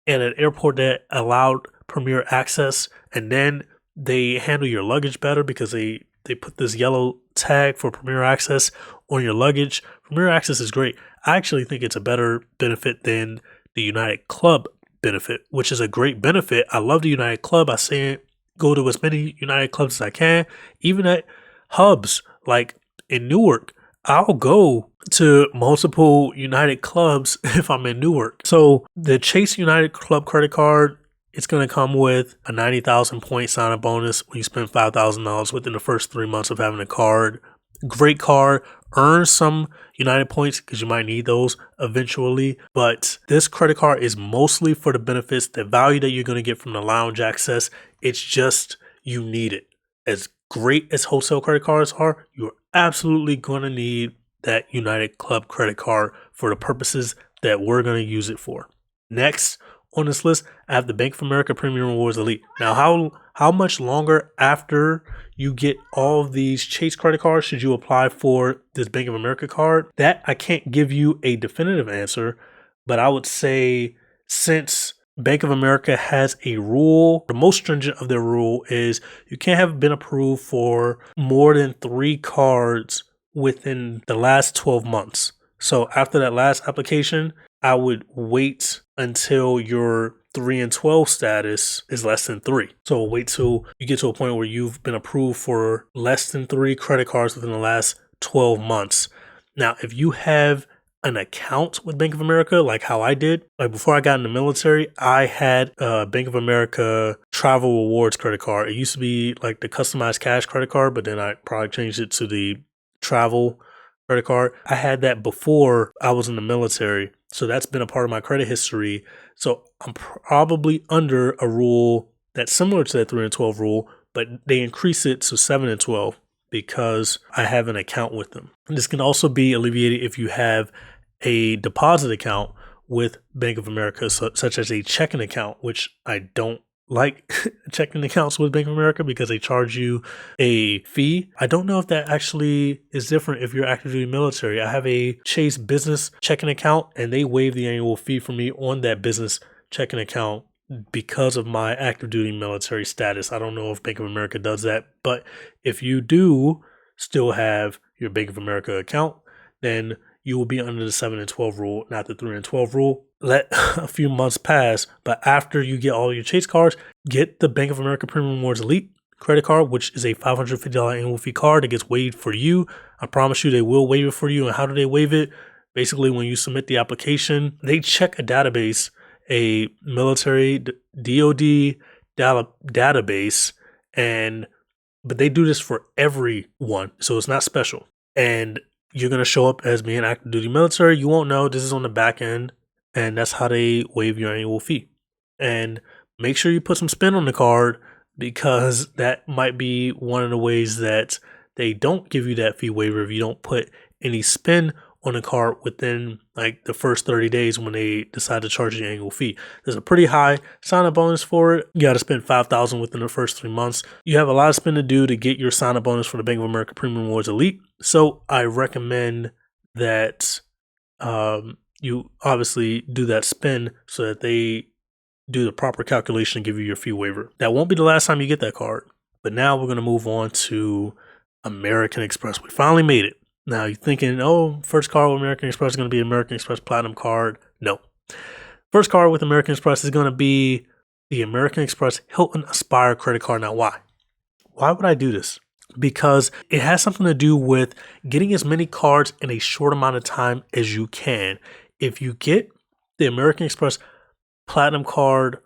at an airport that allowed Premier Access, and then they handle your luggage better because they put this yellow tag for Premier Access on your luggage. Premier Access is great. I actually think it's a better benefit than the United Club benefit, which is a great benefit. I love the United Club. I say it. Go to as many United Clubs as I can, even at hubs like in Newark. I'll go to multiple United Clubs if I'm in Newark. So the Chase United Club credit card, it's going to come with a 90,000 point sign-up bonus when you spend $5,000 within the first 3 months of having a card. Great card. Earn some United points because you might need those eventually. But this credit card is mostly for the benefits, the value that you're going to get from the lounge access. It's just you need it. As great as wholesale credit cards are, you're absolutely going to need that United Club credit card for the purposes that we're going to use it for. Next, on this list, I have the Bank of America Premium Rewards Elite. Now, how much longer after you get all of these Chase credit cards should you apply for this Bank of America card? That I can't give you a definitive answer, but I would say since Bank of America has a rule, the most stringent of their rule is you can't have been approved for more than 3 cards within the last 12 months. So after that last application, I would wait until your 3 and 12 status is less than 3. So wait till you get to a point where you've been approved for less than 3 credit cards within the last 12 months. Now, if you have an account with Bank of America, like how I did, like before I got in the military, I had a Bank of America travel rewards credit card. It used to be like the customized cash credit card, but then I probably changed it to the travel credit card. I had that before I was in the military. So that's been a part of my credit history. So I'm probably under a rule that's similar to that 3 and 12 rule, but they increase it to 7 and 12 because I have an account with them. And this can also be alleviated if you have a deposit account with Bank of America, such as a checking account, which I don't like checking accounts with Bank of America because they charge you a fee. I don't know if that actually is different if you're active duty military. I have a Chase business checking account and they waive the annual fee for me on that business checking account because of my active duty military status. I don't know if Bank of America does that, but if you do still have your Bank of America account, then you will be under the 7 and 12 rule, not the 3 and 12 rule. Let a few months pass, but after you get all your Chase cards, get the Bank of America Premium Rewards Elite credit card, which is a $550 annual fee card that gets waived for you. I promise you they will waive it for you. And how do they waive it? Basically, when you submit the application, they check a database, a military DOD database, but they do this for everyone, so it's not special. And you're going to show up as being active duty military. You won't know. This is on the back end. And that's how they waive your annual fee. And make sure you put some spin on the card because that might be one of the ways that they don't give you that fee waiver if you don't put any spin on the card within like the first 30 days when they decide to charge you the annual fee. There's a pretty high sign-up bonus for it. You got to spend $5,000 within the first 3 months. You have a lot of spin to do to get your sign-up bonus for the Bank of America Premium Rewards Elite. So I recommend that you obviously do that spin so that they do the proper calculation and give you your fee waiver. That won't be the last time you get that card. But now we're going to move on to American Express. We finally made it. Now you're thinking, oh, first card with American Express is going to be American Express Platinum card. No. First card with American Express is going to be the American Express Hilton Aspire credit card. Now, why? Why would I do this? Because it has something to do with getting as many cards in a short amount of time as you can. If you get the American Express Platinum card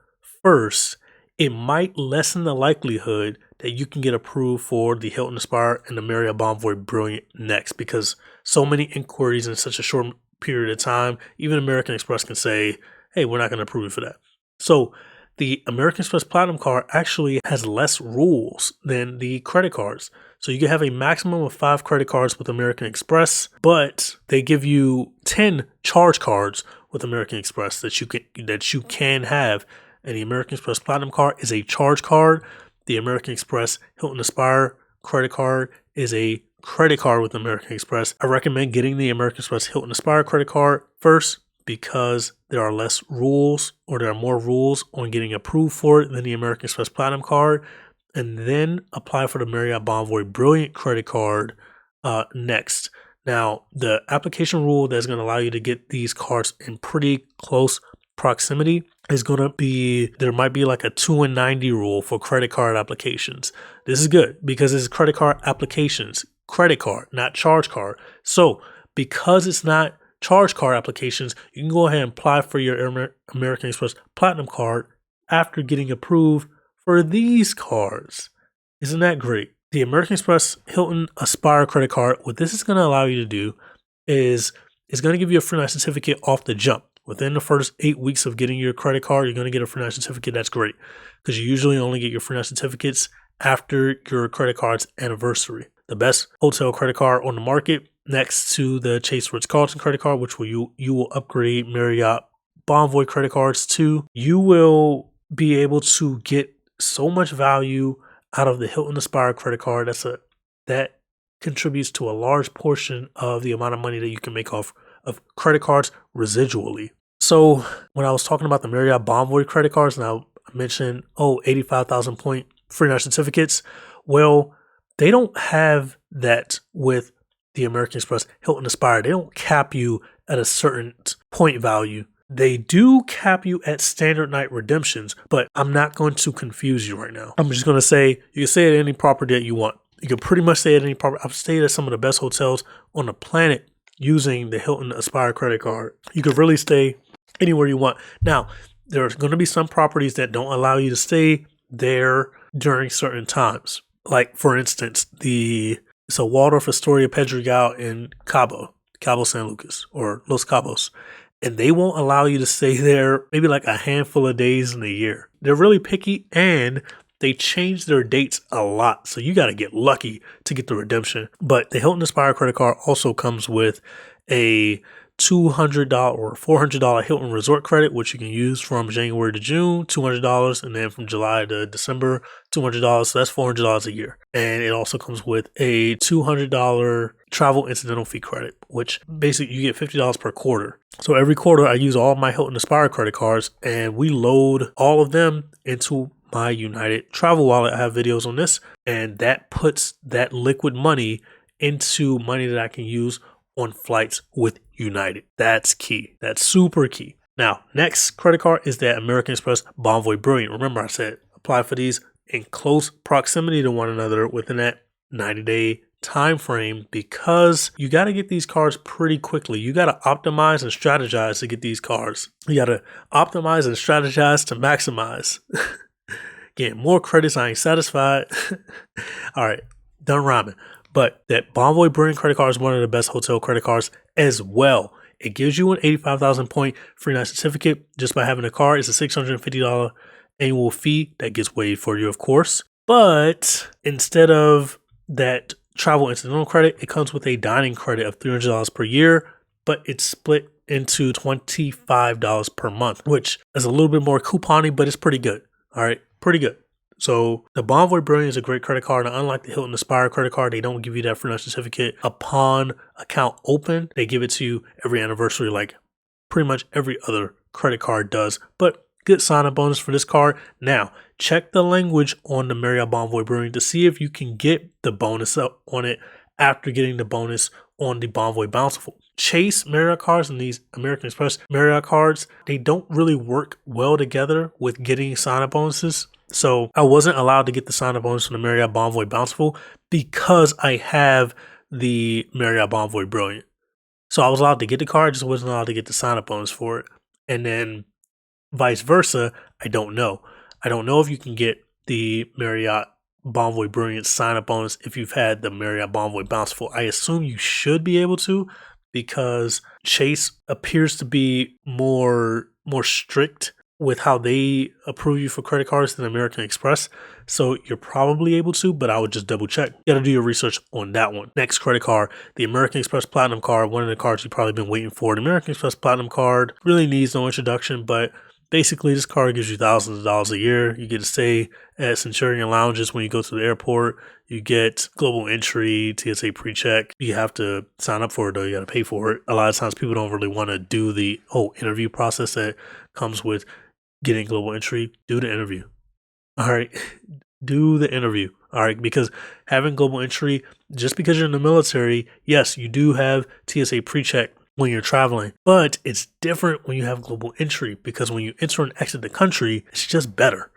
first, it might lessen the likelihood that you can get approved for the Hilton Aspire and the Marriott Bonvoy Brilliant next, because so many inquiries in such a short period of time, even American Express can say, hey, we're not going to approve you for that. So the American Express Platinum card actually has less rules than the credit cards. So you can have a maximum of 5 credit cards with American Express, but they give you 10 charge cards with American Express that you can have. And the American Express Platinum card is a charge card. The American Express Hilton Aspire credit card is a credit card with American Express. I recommend getting the American Express Hilton Aspire credit card first because there are less rules, or there are more rules on getting approved for it than the American Express Platinum card. And then apply for the Marriott Bonvoy Brilliant credit card next. Now, the application rule that's going to allow you to get these cards in pretty close proximity is going to be, there might be like a 2 and 90 rule for credit card applications. This is good because it's credit card applications, credit card, not charge card. So because it's not charge card applications, you can go ahead and apply for your American Express Platinum card after getting approved for these cards. Isn't that great? The American Express Hilton Aspire credit card, what this is going to allow you to do is it's going to give you a free night certificate off the jump. Within the first 8 weeks of getting your credit card, you're going to get a free night certificate. That's great because you usually only get your free night certificates after your credit card's anniversary. The best hotel credit card on the market next to the Chase Ritz-Carlton credit card, which you will upgrade Marriott Bonvoy credit cards too, you will be able to get so much value out of the Hilton Aspire credit card. That contributes to a large portion of the amount of money that you can make off of credit cards residually. So when I was talking about the Marriott Bonvoy credit cards, and I mentioned, 85,000 point free night certificates. Well, they don't have that with the American Express Hilton Aspire. They don't cap you at a certain point value. They do cap you at standard night redemptions, but I'm not going to confuse you right now. I'm just going to say, you can stay at any property that you want. You can pretty much stay at any property. I've stayed at some of the best hotels on the planet using the Hilton Aspire credit card. You can really stay anywhere you want. Now, there's going to be some properties that don't allow you to stay there during certain times. Like, for instance, it's a Waldorf Astoria Pedregal in Cabo San Lucas, or Los Cabos. And they won't allow you to stay there maybe like a handful of days in a year. They're really picky, and they change their dates a lot. So you got to get lucky to get the redemption. But the Hilton Aspire credit card also comes with a $200 or $400 Hilton Resort credit, which you can use from January to June, $200, and then from July to December, $200. So that's $400 a year. And it also comes with a $200 travel incidental fee credit, which basically you get $50 per quarter. So every quarter I use all of my Hilton Aspire credit cards, and we load all of them into my United Travel Wallet. I have videos on this, and that puts that liquid money into money that I can use on flights with United. That's key. That's super key. Now, next credit card is that American Express Bonvoy Brilliant. Remember, I said apply for these in close proximity to one another within that 90-day time frame, because you got to get these cards pretty quickly. You got to optimize and strategize to get these cards. You got to optimize and strategize to maximize. Getting more credits, I ain't satisfied. All right, done rhyming. But that Bonvoy Brilliant credit card is one of the best hotel credit cards as well. It gives you an 85,000 point free night certificate just by having a card. It's a $650 annual fee that gets waived for you, of course. But instead of that travel incidental credit, it comes with a dining credit of $300 per year, but it's split into $25 per month, which is a little bit more coupon-y, but it's pretty good. All right, pretty good. So the Bonvoy Brilliant is a great credit card. And unlike the Hilton Aspire credit card, they don't give you that free night certificate upon account open. They give it to you every anniversary, like pretty much every other credit card does. But good sign-up bonus for this card. Now, check the language on the Marriott Bonvoy Brilliant to see if you can get the bonus up on it after getting the bonus on the Bonvoy Bountiful. Chase Marriott cards and these American Express Marriott cards, they don't really work well together with getting sign-up bonuses. So I wasn't allowed to get the sign-up bonus from the Marriott Bonvoy Bountiful because I have the Marriott Bonvoy Brilliant. So I was allowed to get the card, just wasn't allowed to get the sign-up bonus for it. And then vice versa, I don't know. I don't know if you can get the Marriott Bonvoy Brilliant sign-up bonus if you've had the Marriott Bonvoy Bountiful. I assume you should be able to, because Chase appears to be more strict with how they approve you for credit cards than American Express. So you're probably able to, but I would just double check. You got to do your research on that one. Next credit card, the American Express Platinum card, one of the cards you've probably been waiting for. The American Express Platinum card really needs no introduction, but basically this card gives you thousands of dollars a year. You get to stay at Centurion Lounges when you go to the airport. You get global entry, TSA pre-check. You have to sign up for it though. You got to pay for it. A lot of times people don't really want to do the whole interview process that comes with getting global entry. Do the interview. All right. Do the interview. All right. Because having global entry, just because you're in the military, yes, you do have TSA pre-check when you're traveling, but it's different when you have global entry, because when you enter and exit the country, it's just better.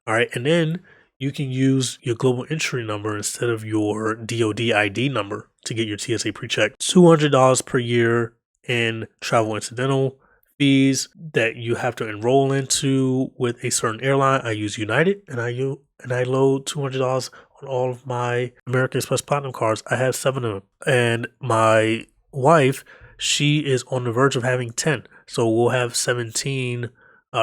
All right. And then you can use your global entry number instead of your DOD ID number to get your TSA pre-check. $200 per year in travel incidental fees that you have to enroll into with a certain airline. I use United, and I load $200 on all of my American Express Platinum cards. I have 7 of them, and my wife, she is on the verge of having 10, so we'll have 17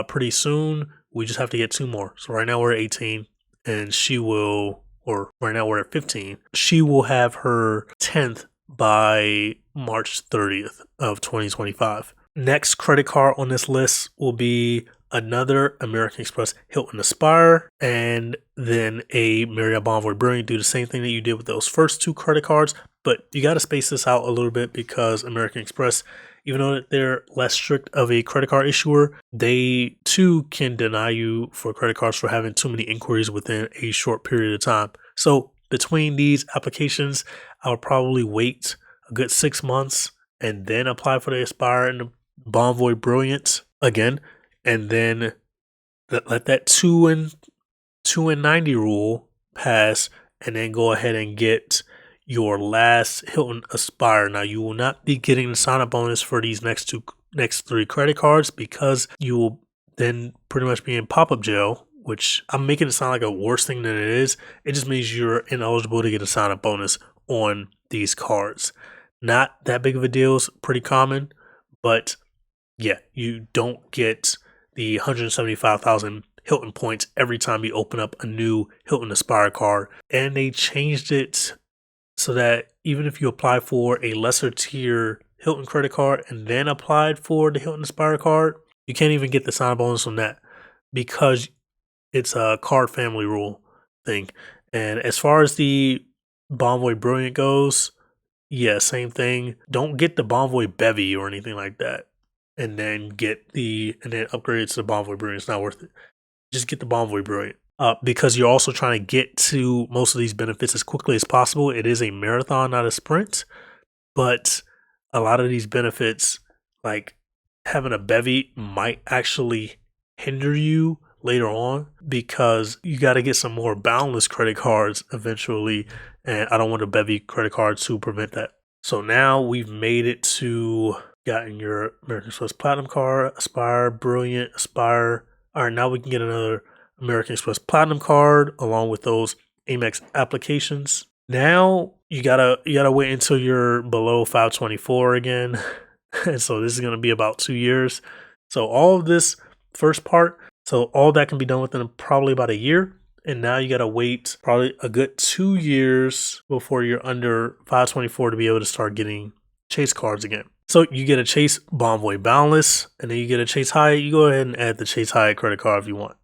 pretty soon. We just have to get 2 more. So right now we're at 18, and right now we're at 15. She will have her 10th by March 30th of 2025. Next credit card on this list will be another American Express Hilton Aspire, and then a Marriott Bonvoy Brilliant. Do the same thing that you did with those first two credit cards, but you got to space this out a little bit because American Express, even though they're less strict of a credit card issuer, they too can deny you for credit cards for having too many inquiries within a short period of time. So between these applications, I would probably wait a good 6 months and then apply for the Aspire and the Bonvoy Brilliant again, and then let that 2 and 90 rule pass, and then go ahead and get your last Hilton Aspire. Now, you will not be getting the sign up bonus for these next three credit cards because you will then pretty much be in pop up jail, which I'm making it sound like a worse thing than it is. It just means you're ineligible to get a sign up bonus on these cards. Not that big of a deal, it's pretty common, but yeah, you don't get the 175,000 Hilton points every time you open up a new Hilton Aspire card. And they changed it so that even if you apply for a lesser tier Hilton credit card and then applied for the Hilton Aspire card, you can't even get the sign bonus on that because it's a card family rule thing. And as far as the Bonvoy Brilliant goes, yeah, same thing. Don't get the Bonvoy Bevy or anything like that, and then upgrade to the Bonvoy Brilliant. It's not worth it. Just get the Bonvoy Brilliant. Because you're also trying to get to most of these benefits as quickly as possible. It is a marathon, not a sprint. But a lot of these benefits, like having a bevy, might actually hinder you later on because you got to get some more boundless credit cards eventually. And I don't want a bevy credit card to prevent that. So now we've made it to gotten your American Express Platinum card, Aspire, Brilliant, Aspire. All right, now we can get another American Express Platinum card along with those Amex applications. Now you gotta wait until you're below 524 again. And so this is gonna be about 2 years. So all of this first part, so all that can be done within probably about a year. And now you gotta wait probably a good 2 years before you're under 524 to be able to start getting Chase cards again. So you get a Chase Bonvoy Boundless, and then you get a Chase Hyatt. You go ahead and add the Chase Hyatt credit card if you want.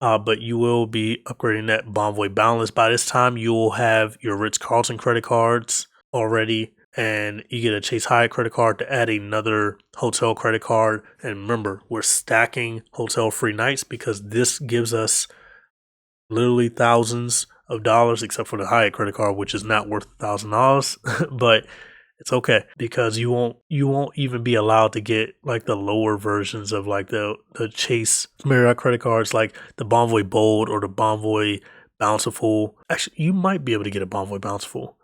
But you will be upgrading that Bonvoy Boundless. By this time, you will have your Ritz-Carlton credit cards already, and you get a Chase Hyatt credit card to add another hotel credit card. And remember, we're stacking hotel free nights because this gives us literally thousands of dollars, except for the Hyatt credit card, which is not worth $1,000, but it's okay because you won't even be allowed to get like the lower versions of like the Chase Marriott credit cards, like the Bonvoy Bold or the Bonvoy Bountiful. Actually, you might be able to get a Bonvoy Bountiful,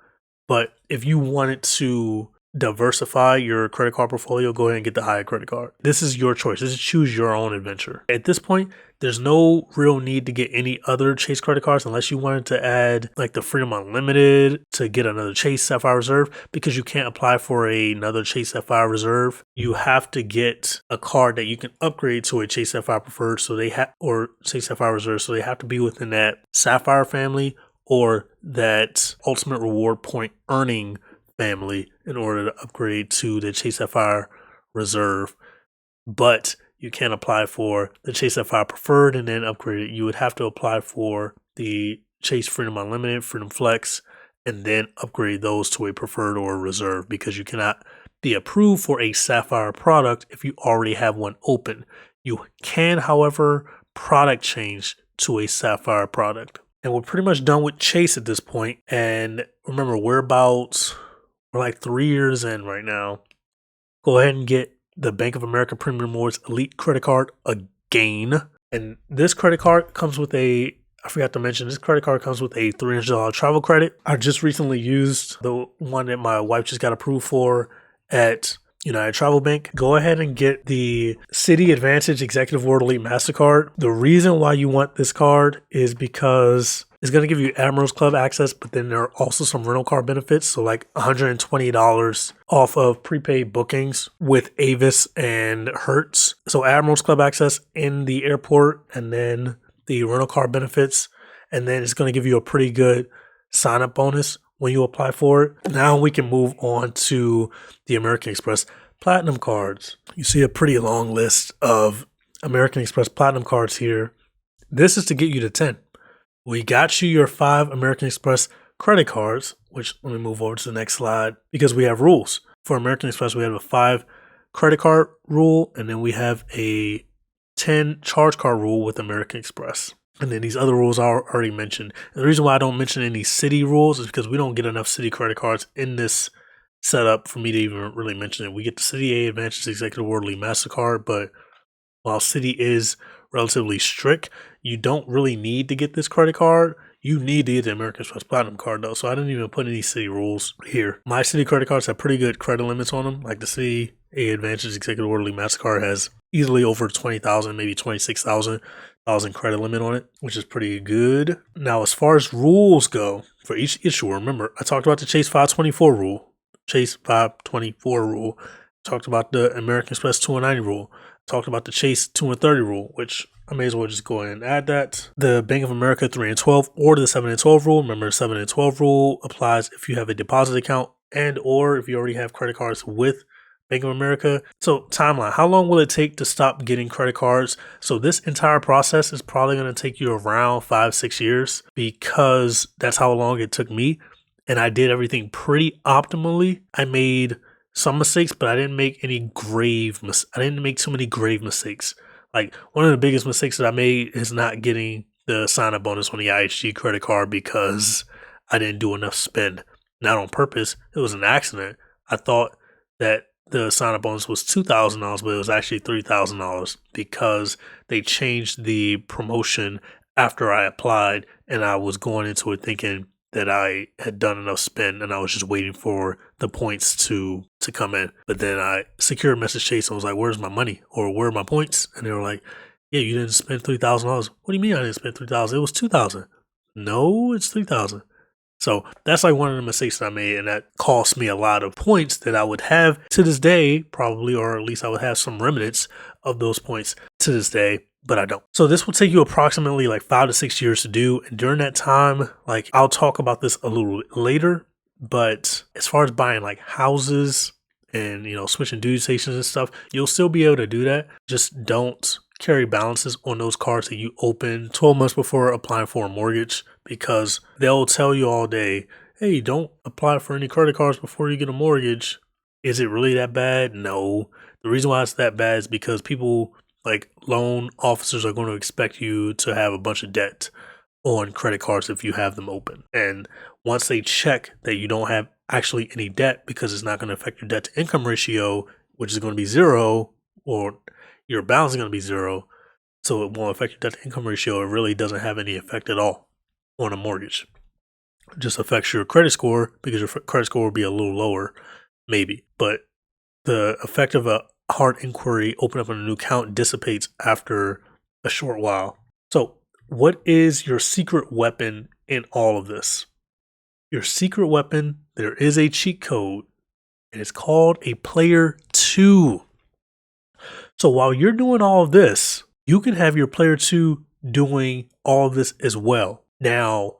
but if you wanted to diversify your credit card portfolio, go ahead and get the Hyatt credit card. This is your choice. This is choose your own adventure. At this point, there's no real need to get any other Chase credit cards unless you wanted to add like the Freedom Unlimited to get another Chase Sapphire Reserve, because you can't apply for another Chase Sapphire Reserve. You have to get a card that you can upgrade to a Chase Sapphire Preferred, or Chase Sapphire Reserve, so they have to be within that Sapphire family or that Ultimate Reward Point earning family in order to upgrade to the Chase Sapphire Reserve. But you can't apply for the Chase Sapphire Preferred and then upgrade it. You would have to apply for the Chase Freedom Unlimited, Freedom Flex, and then upgrade those to a Preferred or a Reserve, because you cannot be approved for a Sapphire product if you already have one open. You can, however, product change to a Sapphire product. And we're pretty much done with Chase at this point. And remember, we're like 3 years in right now. Go ahead and get the Bank of America Premium Rewards Elite credit card again. And this credit card comes with I forgot to mention, this credit card comes with a $300 travel credit. I just recently used the one that my wife just got approved for at United Travel Bank. Go ahead and get the Citi Advantage Executive World Elite MasterCard. The reason why you want this card is because it's going to give you Admirals Club access, but then there are also some rental car benefits. So like $120 off of prepaid bookings with Avis and Hertz. So Admirals Club access in the airport, and then the rental car benefits. And then it's going to give you a pretty good sign-up bonus when you apply for it. Now we can move on to the American Express Platinum cards. You see a pretty long list of American Express Platinum cards here. This is to get you to 10. We got you your 5 American Express credit cards, which let me move over to the next slide because we have rules. For American Express, we have a 5 credit card rule, and then we have a 10 charge card rule with American Express. And then these other rules are already mentioned. And the reason why I don't mention any city rules is because we don't get enough city credit cards in this setup for me to even really mention it. We get the City A Advantage Executive Worldly MasterCard, but while City is relatively strict, you don't really need to get this credit card. You need to get the American Express Platinum card though, so I didn't even put any city rules here. My city credit cards have pretty good credit limits on them. Like the City A Advantage Executive Worldly MasterCard has easily over 20,000, maybe 26,000 credit limit on it, which is pretty good. Now, as far as rules go, for each issuer, remember, I talked about the Chase 524 rule, Chase 524 rule, talked about the American Express 290 rule, talked about the Chase 2 and 30 rule, which I may as well just go ahead and add that. The Bank of America 3 and 12 or the 7 and 12 rule. Remember, the 7 and 12 rule applies if you have a deposit account and or if you already have credit cards with Bank of America. So timeline, how long will it take to stop getting credit cards? So this entire process is probably going to take you around 5-6 years because that's how long it took me. And I did everything pretty optimally. I made some mistakes, but I didn't make any I didn't make too many grave mistakes. Like one of the biggest mistakes that I made is not getting the sign-up bonus on the IHG credit card because I didn't do enough spend. Not on purpose. It was an accident. I thought that the sign-up bonus was $2,000, but it was actually $3,000 because they changed the promotion after I applied, and I was going into it thinking that I had done enough spend and I was just waiting for the points to come in. But then I secured message Chase and was like, where's my money? Or where are my points? And they were like, yeah, you didn't spend $3,000. What do you mean I didn't spend $3,000? It was $2,000. No, it's $3,000. So that's like one of the mistakes that I made, and that cost me a lot of points that I would have to this day, probably, or at least I would have some remnants of those points to this day, but I don't. So this will take you approximately like 5 to 6 years to do. And during that time, like I'll talk about this a little later, but as far as buying like houses and, switching duty stations and stuff, you'll still be able to do that. Just don't carry balances on those cards that you open 12 months before applying for a mortgage, because they'll tell you all day, hey, don't apply for any credit cards before you get a mortgage. Is it really that bad? No. The reason why it's that bad is because people like loan officers are going to expect you to have a bunch of debt on credit cards if you have them open. And once they check that you don't have actually any debt, because it's not going to affect your debt to income ratio, which is going to be 0, or your balance is going to be 0, so it won't affect your debt to income ratio. It really doesn't have any effect at all on a mortgage. It just affects your credit score because your credit score will be a little lower, maybe. But the effect of a hard inquiry, open up a new account, dissipates after a short while. So what is your secret weapon in all of this? Your secret weapon, there is a cheat code, and it's called a player 2. So while you're doing all of this, you can have your player 2 doing all of this as well. Now,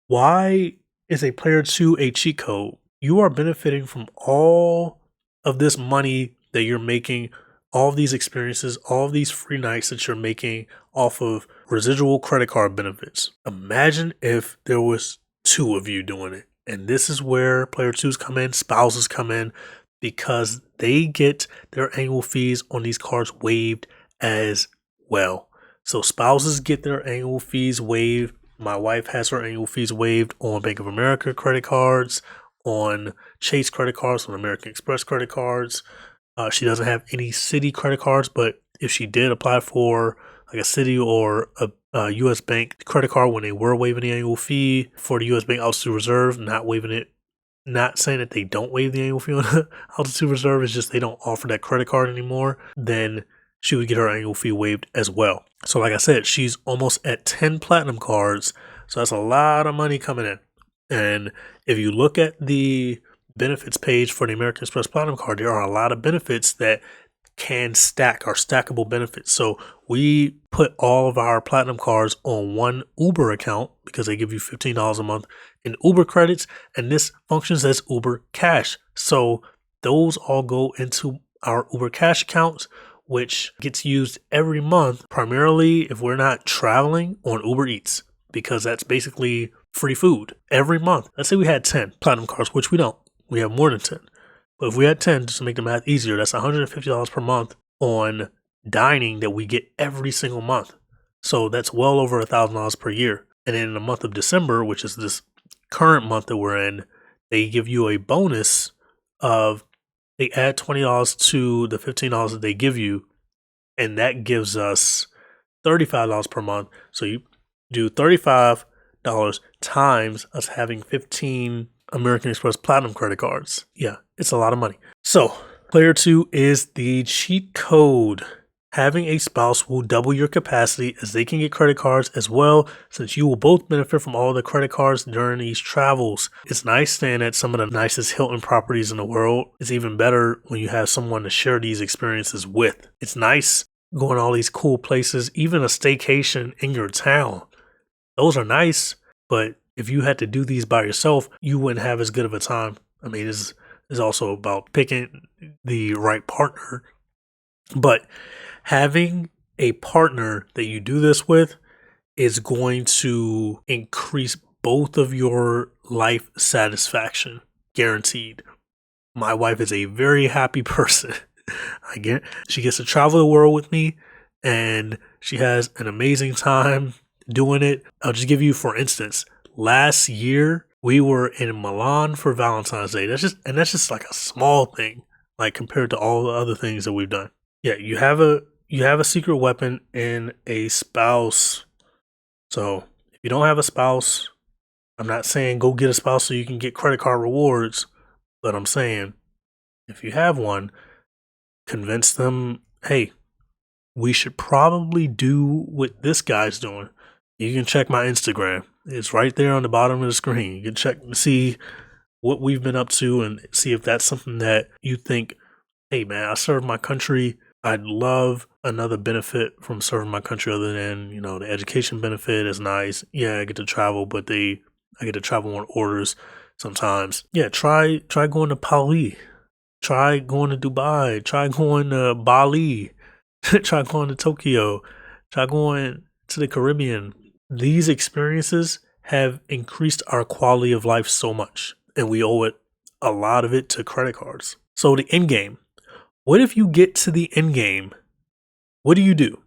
why is a player 2 a cheat code? You are benefiting from all of this money that you're making, all of these experiences, all of these free nights that you're making off of residual credit card benefits. Imagine if there was 2 of you doing it. And this is where player 2s come in, spouses come in, because they get their annual fees on these cards waived as well. So spouses get their annual fees waived. My wife has her annual fees waived on Bank of America credit cards, on Chase credit cards, on American Express credit cards. She doesn't have any city credit cards, but if she did apply for like a city or a U.S. Bank credit card when they were waiving the annual fee for the U.S. Bank Altitude Reserve, not waiving it, not saying that they don't waive the annual fee on Altitude Reserve, it's just they don't offer that credit card anymore, then she would get her annual fee waived as well. So like I said, she's almost at 10 platinum cards, so that's a lot of money coming in. And if you look at the benefits page for the American Express Platinum card, there are a lot of benefits that can stack, are stackable benefits. So we put all of our platinum cards on one Uber account because they give you $15 a month in Uber credits, and this functions as Uber Cash. So those all go into our Uber Cash account, which gets used every month, primarily if we're not traveling, on Uber Eats, because that's basically free food every month. Let's say we had 10 platinum cards, which we don't. We have more than 10. But if we had 10, just to make the math easier, that's $150 per month on dining that we get every single month. So that's well over $1,000 per year. And then in the month of December, which is this current month that we're in, they give you a bonus of, they add $20 to the $15 that they give you, and that gives us $35 per month. So you do $35 times us having 15 American Express Platinum credit cards. Yeah, it's a lot of money. So player 2 is the cheat code. Having a spouse will double your capacity, as they can get credit cards as well, since you will both benefit from all the credit cards during these travels. It's nice staying at some of the nicest Hilton properties in the world. It's even better when you have someone to share these experiences with. It's nice going to all these cool places, even a staycation in your town. Those are nice, but if you had to do these by yourself, you wouldn't have as good of a time. I mean, it's also about picking the right partner. But having a partner that you do this with is going to increase both of your life satisfaction, guaranteed. My wife is a very happy person. She gets to travel the world with me, and she has an amazing time doing it. I'll just give you, for instance, last year we were in Milan for Valentine's Day. That's just like a small thing, like compared to all the other things that we've done. Yeah, you have a secret weapon in a spouse. So if you don't have a spouse, I'm not saying go get a spouse so you can get credit card rewards, but I'm saying if you have one, convince them, hey, we should probably do what this guy's doing. You can check my Instagram. It's right there on the bottom of the screen. You can check to see what we've been up to and see if that's something that you think, hey man, I serve my country. I'd love another benefit from serving my country other than, the education benefit is nice. Yeah, I get to travel, but I get to travel on orders sometimes. Yeah, try going to Bali. Try going to Dubai. Try going to Bali. Try going to Tokyo. Try going to the Caribbean. These experiences have increased our quality of life so much, and we owe it, a lot of it, to credit cards. So the end game. What if you get to the end game? What do you do?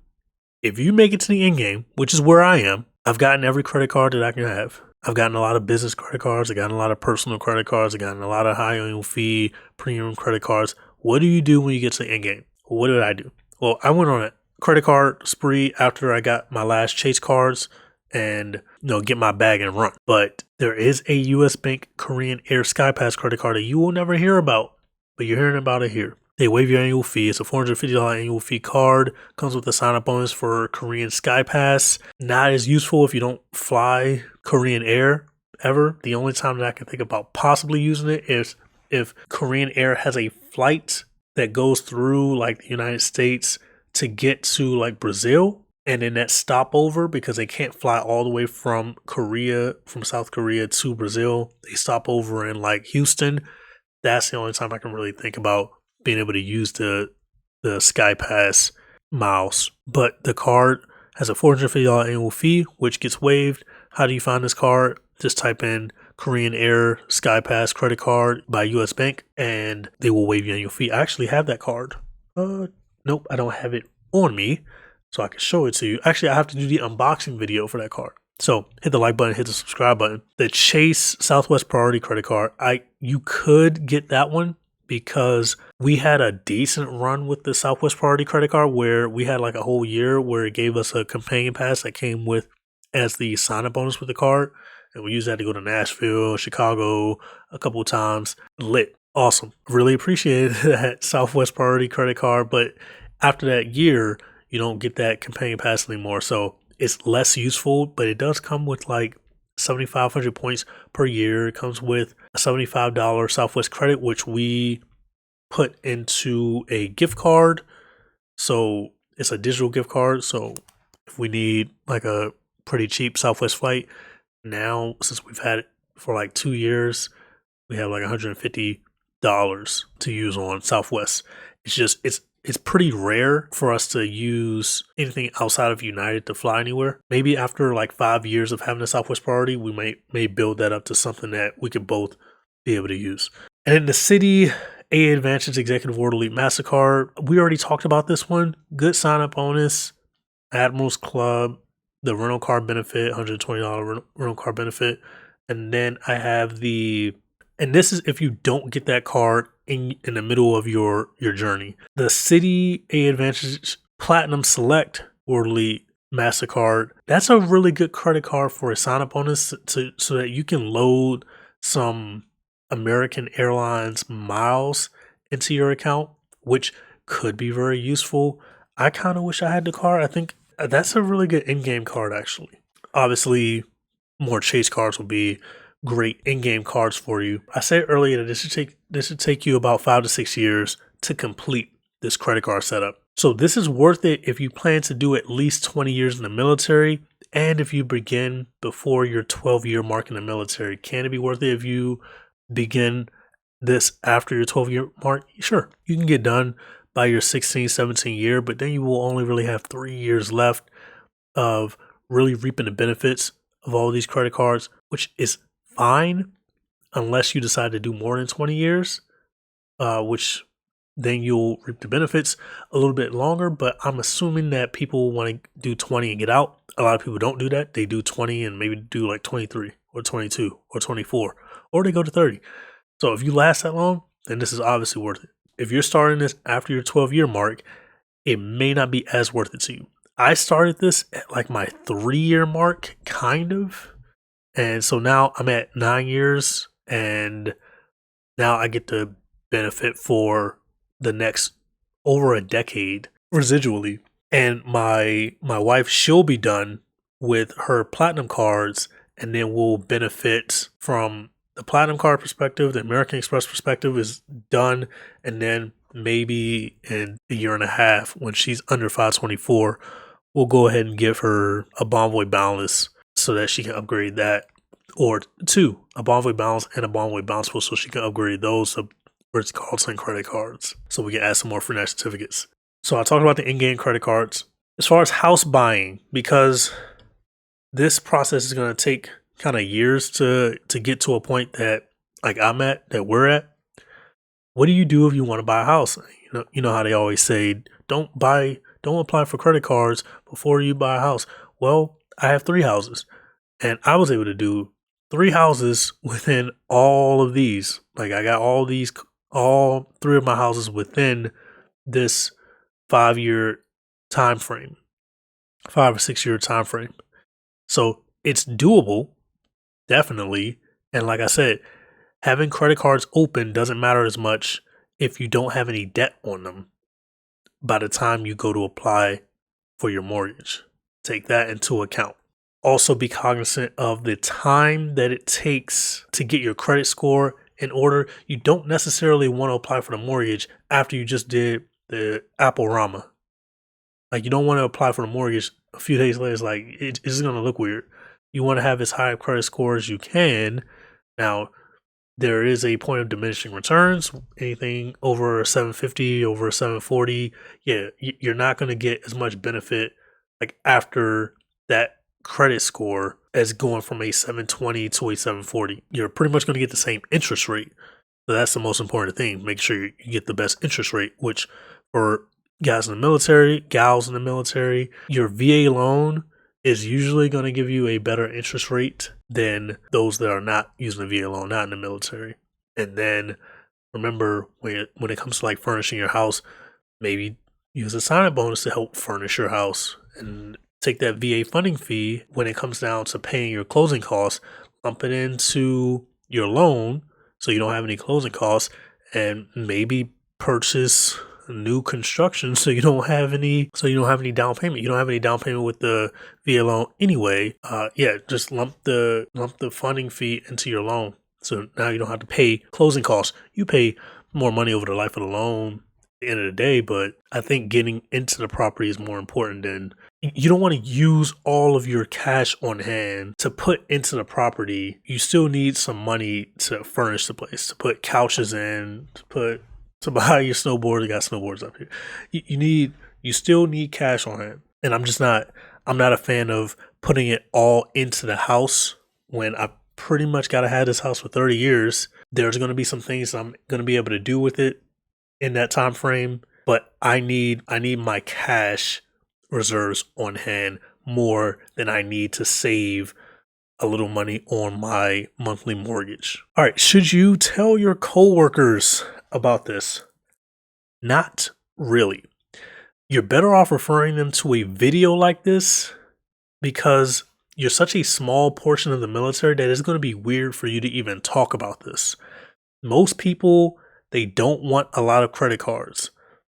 If you make it to the end game, which is where I am, I've gotten every credit card that I can have. I've gotten a lot of business credit cards. I've gotten a lot of personal credit cards. I've gotten a lot of high annual fee, premium credit cards. What do you do when you get to the end game? What did I do? Well, I went on a credit card spree after I got my last Chase cards and get my bag and run. But there is a US Bank Korean Air SkyPass credit card that you will never hear about, but you're hearing about it here. They waive your annual fee. It's a $450 annual fee card. Comes with a sign-up bonus for Korean SkyPass. Not as useful if you don't fly Korean Air ever. The only time that I can think about possibly using it is if Korean Air has a flight that goes through like the United States to get to like Brazil, and then that stopover, because they can't fly all the way from South Korea to Brazil. They stop over in like Houston. That's the only time I can really think about being able to use the SkyPass miles. But the card has a $450 annual fee, which gets waived. How do you find this card? Just type in Korean Air SkyPass credit card by US Bank, and they will waive your annual fee. I actually have that card. Nope, I don't have it on me, so I can show it to you. Actually, I have to do the unboxing video for that card. So hit the like button, hit the subscribe button. The Chase Southwest Priority credit card, you could get that one because we had a decent run with the Southwest Priority credit card where we had like a whole year where it gave us a companion pass that came with as the sign-up bonus with the card. And we used that to go to Nashville, Chicago a couple of times. Lit. Awesome. Really appreciated that Southwest Priority credit card. But after that year, you don't get that companion pass anymore. So it's less useful, but it does come with like 7,500 points per year. It comes with a $75 Southwest credit, which we put into a gift card. So it's a digital gift card. So if we need like a pretty cheap Southwest flight, now since we've had it for like 2 years, we have like $150 to use on Southwest. It's pretty rare for us to use anything outside of United to fly anywhere. Maybe after like 5 years of having a Southwest priority, we may build that up to something that we could both be able to use. And in the city, A Advantage Executive Award Elite MasterCard. We already talked about this one. Good sign up bonus, Admirals Club, the rental car benefit, $120 rental car benefit. And then I have and this is if you don't get that card in the middle of your journey. The City A Advantage Platinum Select Worldly MasterCard. That's a really good credit card for a sign up bonus so that you can load some American Airlines miles into your account, which could be very useful. I kind of wish I had the card. I think that's a really good in-game card, actually. Obviously, more chase cards will be great in-game cards for you. I said earlier that this should take you about 5 to 6 years to complete this credit card setup. So this is worth it if you plan to do at least 20 years in the military, and if you begin before your 12-year mark in the military. Can it be worth it if you begin this after your 12-year mark? Sure, you can get done by your 16, 17 year, but then you will only really have 3 years left of really reaping the benefits of all of these credit cards, which is fine unless you decide to do more than 20 years, which then you'll reap the benefits a little bit longer. But I'm assuming that people want to do 20 and get out. A lot of people don't do that. They do 20 and maybe do like 23 or 22 or 24, or they go to 30. So if you last that long, then this is obviously worth it. If you're starting this after your 12-year mark, it may not be as worth it to you. I started this at like my 3-year mark, kind of. And so now I'm at 9 years, and now I get the benefit for the next over a decade residually. And my wife, she'll be done with her platinum cards, and then we'll benefit from the platinum card perspective. The American Express perspective is done, and then maybe in a year and a half, when she's under 524, we'll go ahead and give her a Bonvoy Boundless so that she can upgrade that, or two, a Bonvoy Bounce and a Bonvoy Bounceable, so she can upgrade those to Ritz-Carlton credit cards, so we can add some more free night certificates. So I talked about the in-game credit cards. As far as house buying, because this process is going to take kind of years to get to a point that like that we're at. What do you do if you want to buy a house? You know how they always say, don't apply for credit cards before you buy a house. Well, I have 3 houses, and I was able to do 3 houses within all of these. Like I got all 3 of my houses within this 5-year time frame, 5 or 6 year time frame. So it's doable, definitely. And like I said, having credit cards open doesn't matter as much if you don't have any debt on them by the time you go to apply for your mortgage. Take that into account. Also be cognizant of the time that it takes to get your credit score in order. You don't necessarily want to apply for the mortgage after you just did the Apple Rama. Like you don't want to apply for the mortgage a few days later. It's like, it's going to look weird. You want to have as high a credit score as you can. Now, there is a point of diminishing returns. Anything over a 750, over a 740, you're not going to get as much benefit like after that credit score as going from a 720 to a 740. You're pretty much going to get the same interest rate. So that's the most important thing. Make sure you get the best interest rate, which for guys in the military, gals in the military, your VA loan is usually going to give you a better interest rate than those that are not using the VA loan, not in the military. And then remember, when it comes to like furnishing your house, maybe use a sign-up bonus to help furnish your house, and take that VA funding fee when it comes down to paying your closing costs, lump it into your loan so you don't have any closing costs, and maybe purchase new construction so you don't have any down payment. You don't have any down payment with the VA loan anyway. Just lump the funding fee into your loan. So now you don't have to pay closing costs. You pay more money over the life of the loan at the end of the day, but I think getting into the property is more important than you don't want to use all of your cash on hand to put into the property. You still need some money to furnish the place, to put couches in, to put to buy your snowboard. You got snowboards up here. You still need cash on hand. And I'm not a fan of putting it all into the house when I pretty much gotta have this house for 30 years. There's gonna be some things I'm gonna be able to do with it in that time frame, but I need my cash reserves on hand more than I need to save a little money on my monthly mortgage. All right, should you tell your coworkers about this? Not really. You're better off referring them to a video like this because you're such a small portion of the military that it's going to be weird for you to even talk about this. Most people, they don't want a lot of credit cards.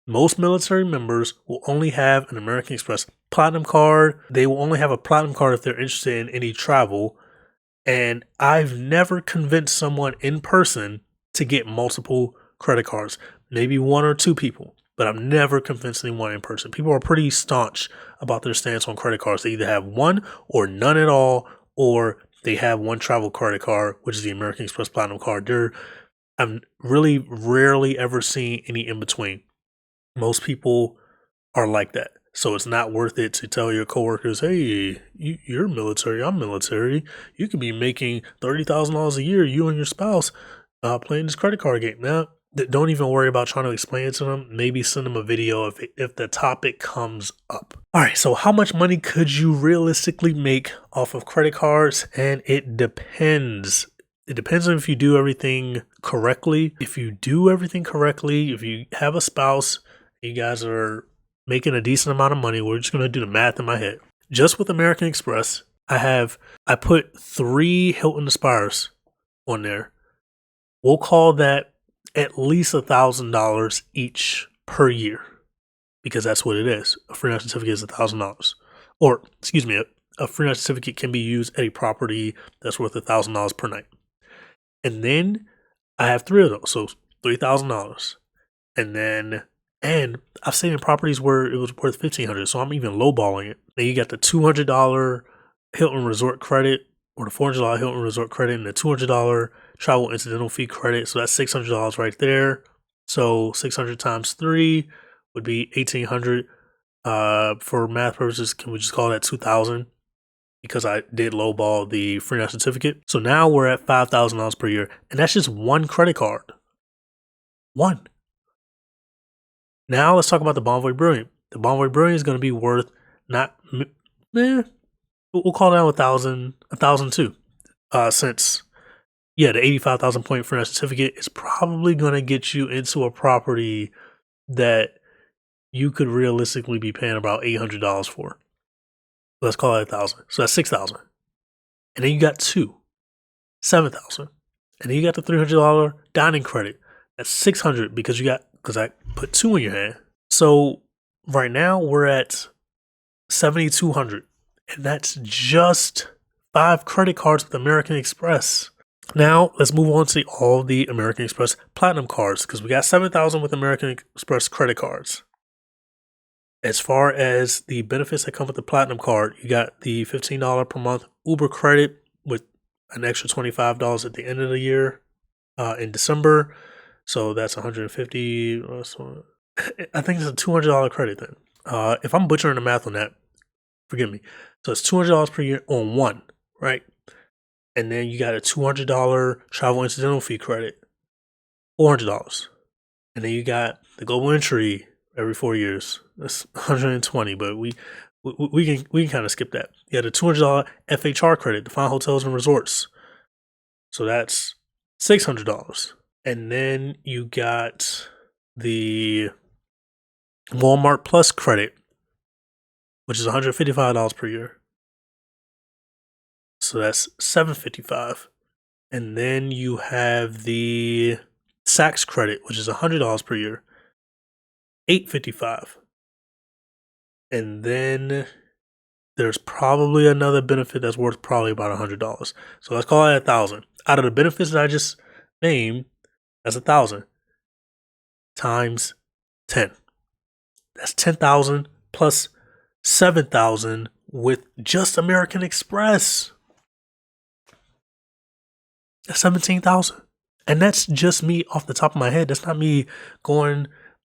Most military members will only have an American Express Platinum card. They will only have a Platinum card if they're interested in any travel. And I've never convinced someone in person to get multiple credit cards. Maybe one or two people, but I've never convinced anyone in person. People are pretty staunch about their stance on credit cards. They either have one or none at all, or they have one travel credit card, which is the American Express Platinum card. I'm really rarely ever seen any in between. Most people are like that. So it's not worth it to tell your coworkers, hey, you're military, I'm military. You could be making $30,000 a year, you and your spouse, playing this credit card game. Now, don't even worry about trying to explain it to them. Maybe send them a video if the topic comes up. All right, so how much money could you realistically make off of credit cards? And it depends. It depends on if you do everything correctly. If you do everything correctly, if you have a spouse, you guys are making a decent amount of money. We're just going to do the math in my head. Just with American Express, I put 3 Hilton Aspires on there. We'll call that at least $1,000 each per year because that's what it is. A free night certificate is $1,000. Or, excuse me, a free night certificate can be used at a property that's worth $1,000 per night. And then I have 3 of those, so $3,000. And I've seen in properties where it was worth $1,500, so I'm even lowballing it. Then you got the $200 Hilton Resort credit, or the $400 Hilton Resort credit, and the $200 travel incidental fee credit. So that's $600 right there. So 600 times 3 would be $1,800. For math purposes, can we just call that $2,000? Because I did lowball the free night certificate. So now we're at $5,000 per year, and that's just one credit card. One. Now let's talk about the Bonvoy Brilliant. The Bonvoy Brilliant is going to be worth we'll call it out 1,000 too. Since the 85,000 point free night certificate is probably going to get you into a property that you could realistically be paying about $800 for. Let's call it 1,000. So that's 6,000. And then you got 2, 7,000. And then you got the $300 dining credit. That's 600 because I put 2 in your hand. So right now we're at 7,200. And that's just 5 credit cards with American Express. Now let's move on to all the American Express Platinum cards because we got 7,000 with American Express credit cards. As far as the benefits that come with the Platinum card, you got the $15 per month Uber credit with an extra $25 at the end of the year in December. So that's $150. I think it's a $200 credit then. If I'm butchering the math on that, forgive me. So it's $200 per year on one, right? And then you got a $200 travel incidental fee credit, $400. And then you got the global entry every 4 years. That's $120, but we can kind of skip that. You got a $200 FHR credit, Define Hotels and Resorts. So that's $600. And then you got the Walmart Plus credit, which is $155 per year. So that's $755. And then you have the Saks credit, which is $100 per year, $855. And then there's probably another benefit that's worth probably about $100. So let's call it 1,000. Out of the benefits that I just named, that's 1,000 times 10. That's 10,000 plus 7,000 with just American Express. That's 17,000. And that's just me off the top of my head. That's not me going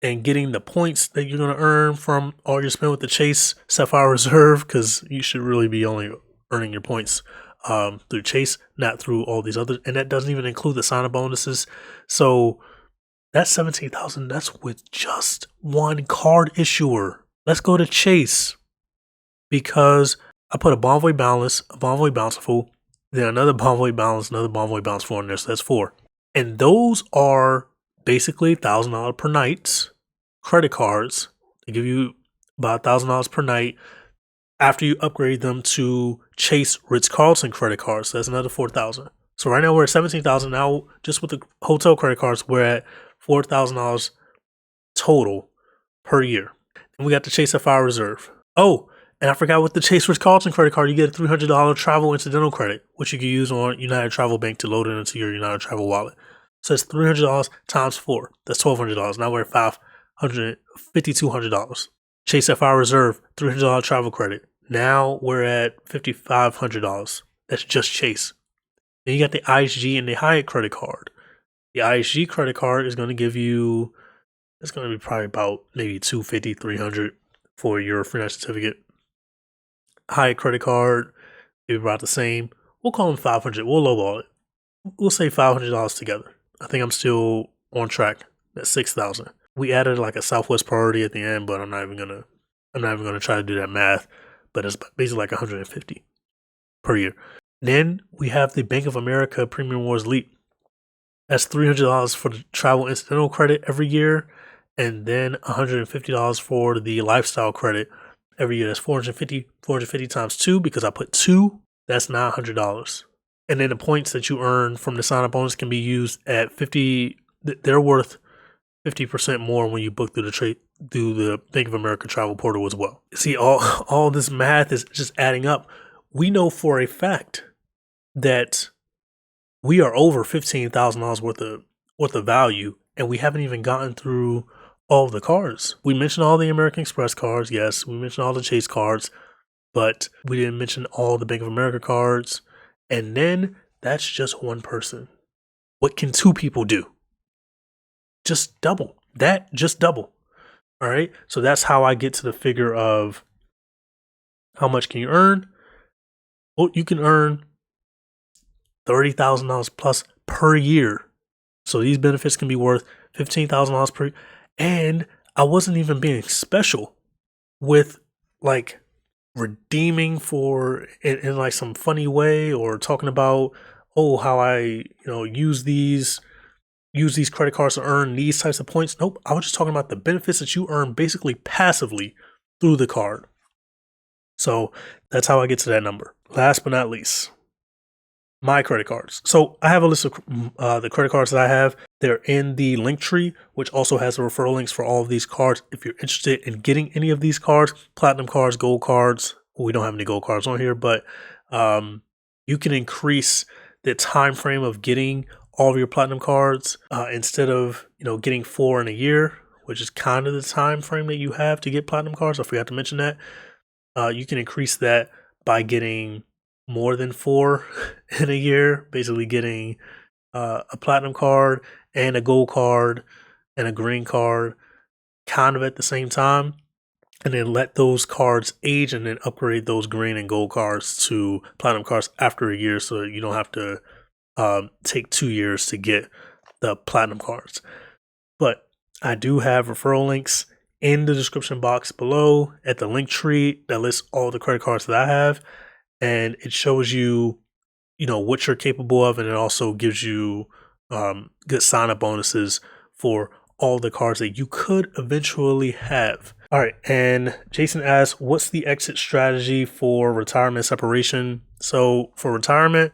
and getting the points that you're going to earn from all your spend with the Chase Sapphire Reserve, because you should really be only earning your points through Chase, not through all these others. And that doesn't even include the sign-up bonuses. So that's 17,000. That's with just one card issuer. Let's go to Chase, because I put a Bonvoy Balance, a Bonvoy Bountiful, then another Bonvoy Balance, another Bonvoy Bountiful in there. So that's 4. And those are basically $1,000 per night credit cards. They give you about $1,000 per night after you upgrade them to Chase Ritz-Carlton credit cards. So that's another 4,000. So right now we're at 17,000. Now just with the hotel credit cards, we're at $4,000 total per year. And we got the Chase Sapphire Reserve. Oh, and I forgot, with the Chase Ritz-Carlton credit card, you get a $300 travel incidental credit, which you can use on United Travel Bank to load it into your United Travel wallet. So it's $300 times 4. That's $1,200. Now we're at $5,200. Chase Sapphire Reserve, $300 travel credit. Now we're at $5,500. That's just Chase. Then you got the ISG and the Hyatt credit card. The ISG credit card is going to give you, it's going to be probably about maybe $250, $300 for your free night certificate. Hyatt credit card, maybe about the same. We'll call them $500. We'll lowball it. We'll say $500 together. I think I'm still on track. That's $6,000. We added like a Southwest priority at the end, but I'm not even gonna try to do that math. But it's basically like $150 per year. Then we have the Bank of America Premium Rewards Leap. That's $300 for the travel incidental credit every year, and then $150 for the lifestyle credit every year. That's $450 times 2, because I put 2. That's $900. And then the points that you earn from the sign-up bonus can be used at 50. They're worth 50% more when you book through the Bank of America travel portal as well. See, all this math is just adding up. We know for a fact that we are over $15,000 worth of value, and we haven't even gotten through all of the cards. We mentioned all the American Express cards, yes. We mentioned all the Chase cards, but we didn't mention all the Bank of America cards. And then that's just one person. What can 2 people do? Just double. Just double. All right. So that's how I get to the figure of how much can you earn? Well, you can earn $30,000 plus per year. So these benefits can be worth $15,000 per year. And I wasn't even being special with like redeeming for in like some funny way, or talking about, oh, how I use these credit cards to earn these types of points. Nope, I was just talking about the benefits that you earn basically passively through the card. So that's how I get to that number. Last but not least, my credit cards. So I have a list of the credit cards that I have. They're in the link tree, which also has the referral links for all of these cards. If you're interested in getting any of these cards, platinum cards, gold cards, well, we don't have any gold cards on here, but you can increase the time frame of getting all of your platinum cards instead of getting 4 in a year, which is kind of the time frame that you have to get platinum cards. I forgot to mention that. You can increase that by getting more than 4 in a year, basically getting a platinum card and a gold card and a green card kind of at the same time, and then let those cards age and then upgrade those green and gold cards to platinum cards after a year, so you don't have to take 2 years to get the platinum cards. But I do have referral links in the description box below at the link tree that lists all the credit cards that I have, and it shows you what you're capable of, and it also gives you good sign-up bonuses for all the cards that you could eventually have. All right, and Jason asks, what's the exit strategy for retirement separation? So for retirement,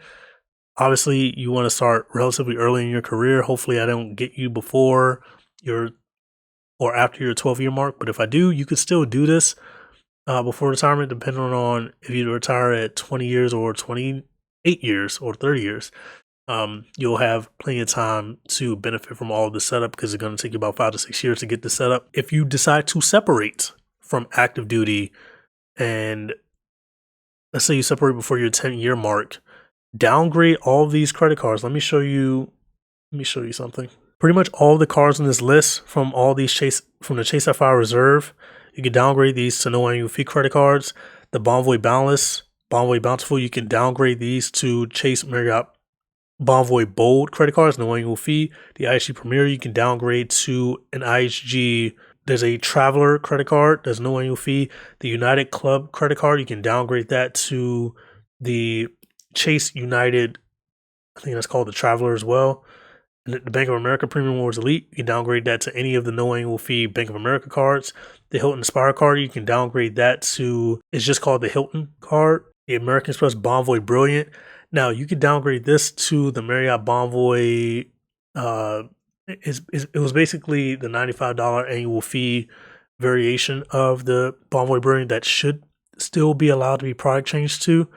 obviously you want to start relatively early in your career. Hopefully I don't get you before your or after your 12-year mark, but if I do, you could still do this before retirement, depending on if you retire at 20 years or 28 years or 30 years. You'll have plenty of time to benefit from all of the setup, because it's going to take you about 5 to 6 years to get the setup. If you decide to separate from active duty, and let's say you separate before your 10-year mark, downgrade all of these credit cards. Let me show you Let me show you something. Pretty much all the cards on this list from all these from the Chase Sapphire Reserve, you can downgrade these to no annual fee credit cards. The Bonvoy Boundless, Bonvoy Bountiful, you can downgrade these to Chase Marriott Bonvoy Bold credit cards, no annual fee. The IHG Premier, you can downgrade to an IHG. There's a Traveler credit card, there's no annual fee. The United Club credit card, you can downgrade that to the Chase United, I think that's called the Traveler as well. And the Bank of America Premium Rewards Elite, you can downgrade that to any of the no annual fee Bank of America cards. The Hilton Aspire card, you can downgrade that to, it's just called the Hilton card. The American Express Bonvoy Brilliant. Now you could downgrade this to the Marriott Bonvoy. It was basically the $95 annual fee variation of the Bonvoy Brilliant that should still be allowed to be product changed to.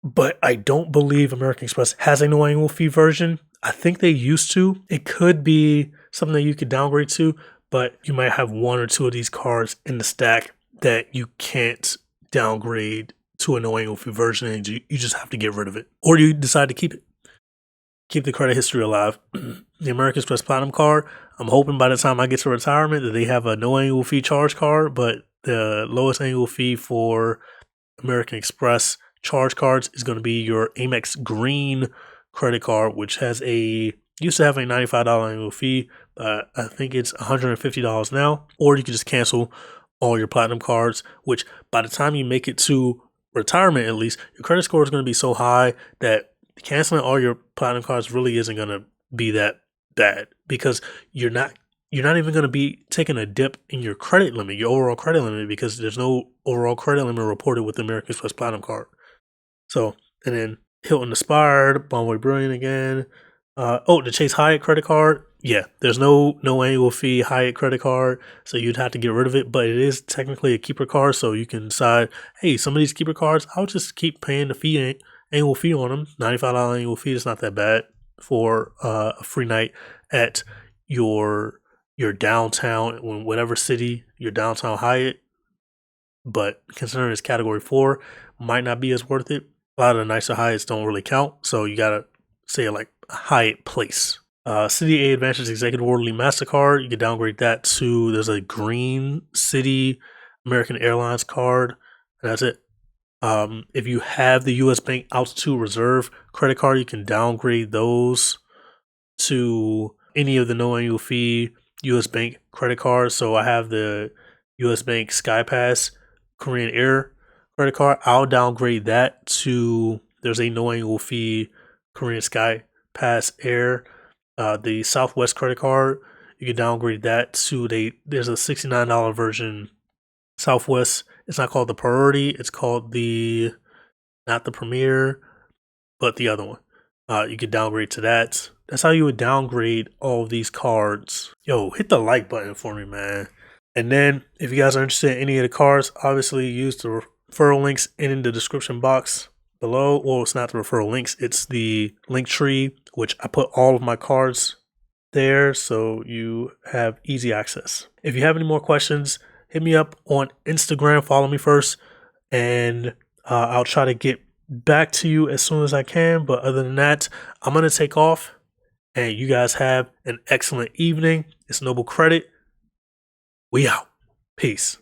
But I don't believe American Express has a no annual fee version. I think they used to. It could be something that you could downgrade to, but you might have one or two of these cards in the stack that you can't downgrade to a no annual fee version, and you just have to get rid of it. Or you decide to keep it. Keep the credit history alive. The American Express Platinum card, I'm hoping by the time I get to retirement that they have a no annual fee charge card, but the lowest annual fee for American Express charge cards is going to be your Amex Green credit card, which used to have a $95 annual fee. I think it's $150 now, or you can just cancel all your platinum cards, which by the time you make it to retirement, at least, your credit score is going to be so high that canceling all your platinum cards really isn't going to be that bad, because you're not even going to be taking a dip in your credit limit, your overall credit limit, because there's no overall credit limit reported with the American Express Platinum card. So, and then Hilton Aspire, Bonvoy Brilliant again. The Chase Hyatt credit card. Yeah, there's no annual fee Hyatt credit card, so you'd have to get rid of it. But it is technically a keeper card, so you can decide, hey, some of these keeper cards, I'll just keep paying the annual fee on them. $95 annual fee is not that bad for a free night at your downtown, in whatever city, your downtown Hyatt. But considering it's category 4, might not be as worth it. A lot of the nicer Hyatts don't really count, so you gotta say like a Hyatt Place. City A Advantage Executive Orderly MasterCard, you can downgrade that to, there's a Green City American Airlines card, and that's it. If you have the US Bank Altitude Reserve credit card, you can downgrade those to any of the no annual fee US Bank credit cards. So I have the US Bank SkyPass Korean Air credit card. I'll downgrade that to, there's a no annual fee Korean SkyPass Air. The Southwest credit card, you can downgrade that to there's a $69 version Southwest. It's not called the Priority. It's called not the Premier, but the other one. You can downgrade to that. That's how you would downgrade all of these cards. Yo, hit the like button for me, man. And then if you guys are interested in any of the cards, obviously use the referral links in the description box below. Well, it's not the referral links, it's the link tree, which I put all of my cards there so you have easy access. If you have any more questions, hit me up on Instagram, follow me first, and I'll try to get back to you as soon as I can. But other than that, I'm going to take off, and you guys have an excellent evening. It's Noble Credit. We out. Peace.